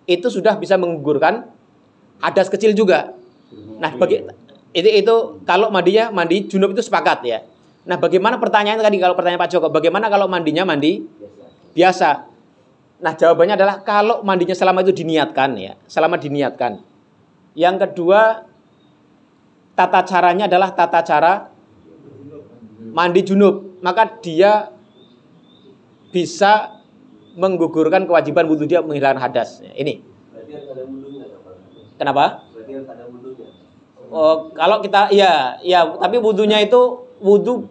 itu sudah bisa menggugurkan hadas kecil juga. Nah itu kalau mandi junub itu sepakat ya. Nah bagaimana pertanyaan tadi, kalau pertanyaan Pak Joko, bagaimana kalau mandinya mandi biasa? Nah jawabannya adalah kalau mandinya selama itu diniatkan ya, selama diniatkan. Yang kedua, tata caranya adalah tata cara mandi junub, maka dia bisa menggugurkan kewajiban wudhu dia menghilangkan hadas. Ini. Berarti harus ada wudhunya, Kenapa? Berarti harus ada wudhunya. Oh, kalau kita ya, tapi wudhunya itu wudhu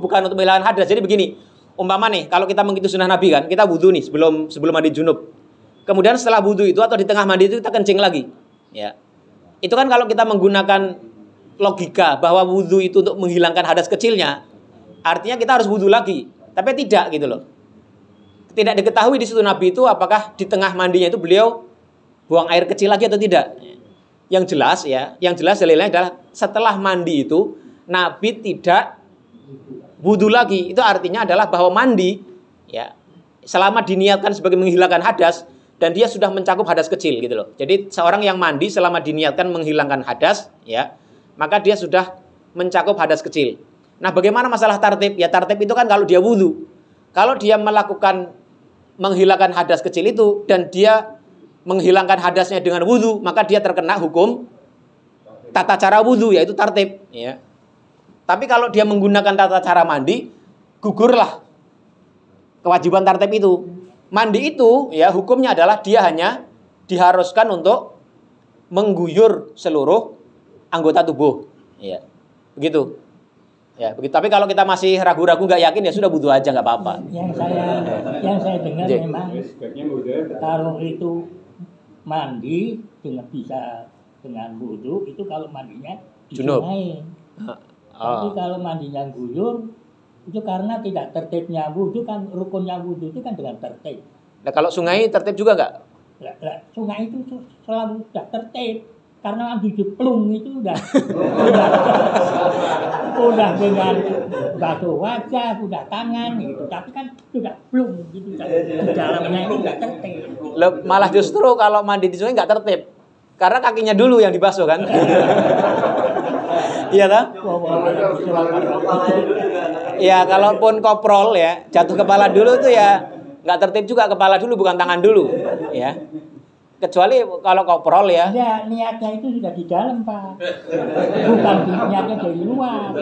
bukan untuk menghilangkan hadas. Jadi begini, umpama nih, kalau kita mengikuti sunnah Nabi kan, kita wudhu nih sebelum mandi junub. Kemudian setelah wudhu itu atau di tengah mandi itu kita kencing lagi. Ya, itu kan kalau kita menggunakan logika bahwa wudhu itu untuk menghilangkan hadas kecilnya, artinya kita harus wudhu lagi. Tapi tidak gitu loh. Tidak diketahui di situ Nabi itu apakah di tengah mandinya itu beliau buang air kecil lagi atau tidak. Yang jelas dalilnya adalah setelah mandi itu Nabi tidak wudhu lagi. Itu artinya adalah bahwa mandi ya selama diniatkan sebagai menghilangkan hadas dan dia sudah mencakup hadas kecil gitu loh. Jadi seorang yang mandi selama diniatkan menghilangkan hadas ya, maka dia sudah mencakup hadas kecil. Nah, bagaimana masalah tartib? Ya tartib itu kan kalau dia wudhu. Kalau dia melakukan menghilangkan hadas kecil itu dan dia menghilangkan hadasnya dengan wudhu, maka dia terkena hukum tata cara wudhu, yaitu tartib ya. Tapi kalau dia menggunakan tata cara mandi, gugurlah kewajiban tartib itu. Mandi itu ya hukumnya adalah dia hanya diharuskan untuk mengguyur seluruh anggota tubuh ya. Begitu. Ya, begitu. Tapi kalau kita masih ragu-ragu nggak yakin ya sudah wudhu aja nggak apa-apa. Yang saya dengar memang kalau itu mandi bisa dengan wudhu itu kalau mandinya di junub. sungai. Tapi kalau mandinya guyur itu karena tidak tertibnya wudhu kan, rukunnya wudhu itu kan dengan tertib. Nah kalau sungai tertib juga nggak? Sungai itu selalu tidak tertib karena lagi diplung itu udah dengan basuh wajah, udah tangan gitu. Tapi kan sudah plung gitu kan. Di dalamnya itu nggak tertib. Malah justru kalau mandi di sungai nggak tertib karena kakinya dulu yang dibasuh kan. Iya kan? Ya kalaupun koprol ya jatuh kepala dulu itu ya nggak tertib juga, kepala dulu bukan tangan dulu ya. Kecuali kalau koprol ya. Ya niatnya itu sudah di dalam Pak, bukan niatnya dari luar.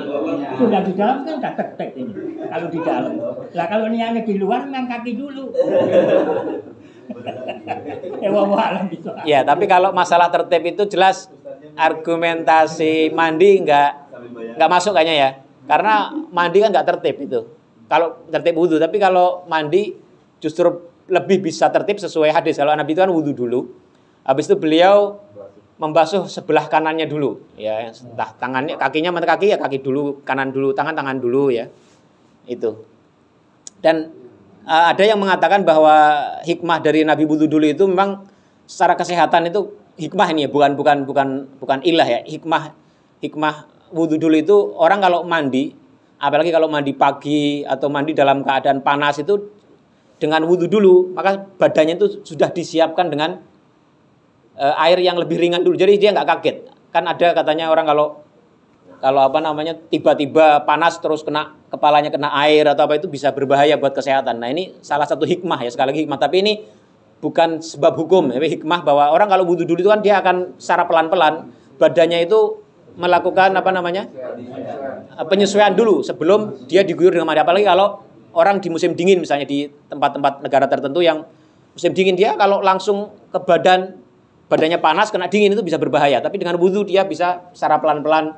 Sudah di dalam kan nggak tertib ini. Kalau di dalam, lah kalau niatnya di luar memang kaki dulu. Ya tapi kalau masalah tertib itu jelas argumentasi mandi nggak masuk kayaknya ya, karena mandi kan nggak tertib itu. Kalau tertib wudhu, tapi kalau mandi justru lebih bisa tertib sesuai hadis. Kalau Nabi itu kan wudhu dulu, habis itu beliau membasuh sebelah kanannya dulu, ya entah tangannya, kakinya mata kaki ya kaki dulu, kanan dulu, tangan dulu ya itu. Dan ada yang mengatakan bahwa hikmah dari Nabi wudhu dulu itu memang secara kesehatan itu hikmah ini ya, bukan ilah ya, hikmah wudhu dulu itu orang kalau mandi, apalagi kalau mandi pagi atau mandi dalam keadaan panas itu dengan wudhu dulu, maka badannya itu sudah disiapkan dengan air yang lebih ringan dulu, jadi dia nggak kaget. Kan ada katanya orang kalau kalau apa namanya tiba-tiba panas terus kepalanya kena air atau apa itu bisa berbahaya buat kesehatan. Nah ini salah satu hikmah ya, sekali lagi hikmah, tapi ini bukan sebab hukum, tapi hikmah bahwa orang kalau wudu dulu itu kan dia akan secara pelan-pelan badannya itu melakukan apa namanya penyesuaian dulu sebelum dia diguyur dengan mandi. Apalagi kalau orang di musim dingin misalnya di tempat-tempat negara tertentu yang musim dingin, dia kalau langsung ke badannya panas kena dingin itu bisa berbahaya. Tapi dengan wudu dia bisa secara pelan-pelan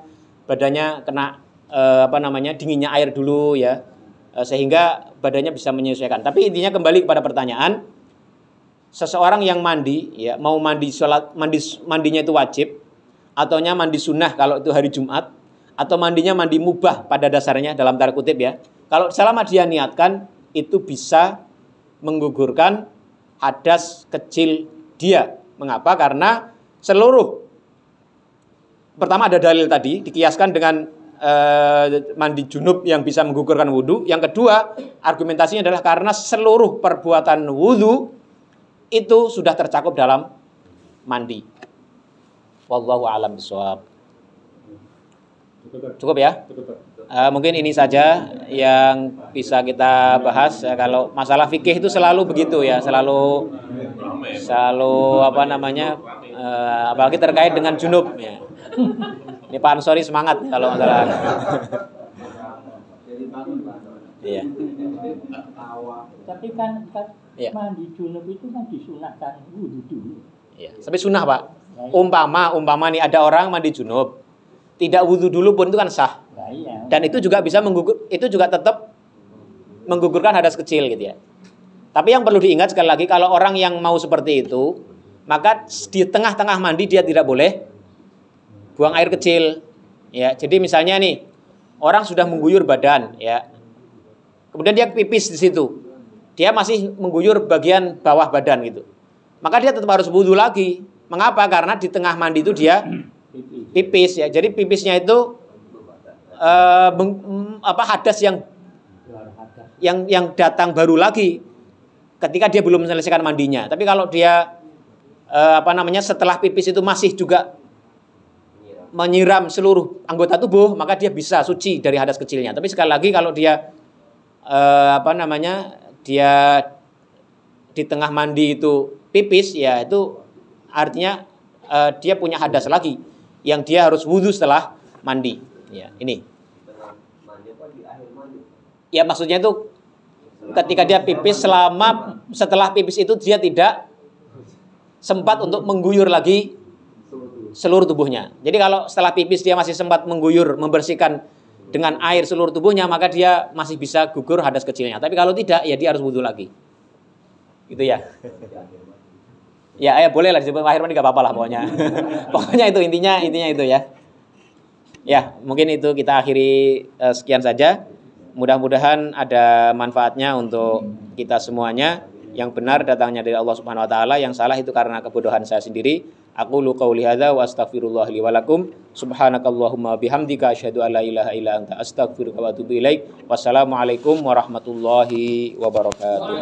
badannya kena apa namanya dinginnya air dulu ya, sehingga badannya bisa menyesuaikan. Tapi intinya kembali kepada pertanyaan, seseorang yang mandi ya, mau mandi sholat, mandinya itu wajib ataunya mandi sunnah kalau itu hari Jumat, atau mandinya mandi mubah pada dasarnya dalam tanda kutip ya, kalau selama dia niatkan itu bisa menggugurkan hadas kecil dia. Mengapa? Karena seluruh, pertama ada dalil tadi dikiaskan dengan mandi junub yang bisa menggugurkan wudhu. Yang kedua argumentasinya adalah karena seluruh perbuatan wudhu itu sudah tercakup dalam mandi. Wallahu a'lam bishawab. Cukup ya? Mungkin ini saja yang bisa kita bahas. Kalau masalah fikih itu selalu begitu ya, selalu apa namanya, apalagi terkait dengan junub ya. Ini Pak Ansori semangat kalau masalah. Iya. Tapi kan Iya. mandi junub itu kan disunahkan wudu dulu. Iya. Sampai sunnah Pak. Umpama nih ada orang mandi junub, tidak wudu dulu pun itu kan sah. Nah, iya. Dan itu juga bisa itu juga tetap menggugurkan hadas kecil gitu ya. Tapi yang perlu diingat sekali lagi, kalau orang yang mau seperti itu, maka di tengah-tengah mandi dia tidak boleh buang air kecil. Ya, jadi misalnya nih, orang sudah mengguyur badan ya. Kemudian dia pipis di situ. Dia masih mengguyur bagian bawah badan gitu. Maka dia tetap harus wudu lagi. Mengapa? Karena di tengah mandi itu dia pipis ya. Jadi pipisnya itu hadas yang datang baru lagi ketika dia belum menyelesaikan mandinya. Tapi kalau dia setelah pipis itu masih juga menyiram seluruh anggota tubuh, maka dia bisa suci dari hadas kecilnya. Tapi sekali lagi kalau dia dia di tengah mandi itu pipis ya, itu artinya dia punya hadas lagi yang dia harus wudu setelah mandi. Ya, ini. Ya maksudnya itu ketika dia pipis, setelah pipis itu dia tidak sempat untuk mengguyur lagi seluruh tubuhnya. Jadi kalau setelah pipis dia masih sempat mengguyur, membersihkan dengan air seluruh tubuhnya, maka dia masih bisa gugur hadas kecilnya. Tapi kalau tidak, ya dia harus wudu lagi. Gitu ya. Ya boleh lah disebut akhir mandi, gak apa-apa lah pokoknya. Pokoknya itu intinya itu ya. Ya, mungkin itu kita akhiri sekian saja. Mudah-mudahan ada manfaatnya untuk kita semuanya. Yang benar datangnya dari Allah Subhanahu wa taala, yang salah itu karena kebodohan saya sendiri. Aqulu qouli hadza wa astaghfirullah li wa lakum. Subhanakallahumma bihamdika asyhadu an la ilaha illa anta astaghfiruka wa atubu ilaik. Wassalamualaikum warahmatullahi wabarakatuh.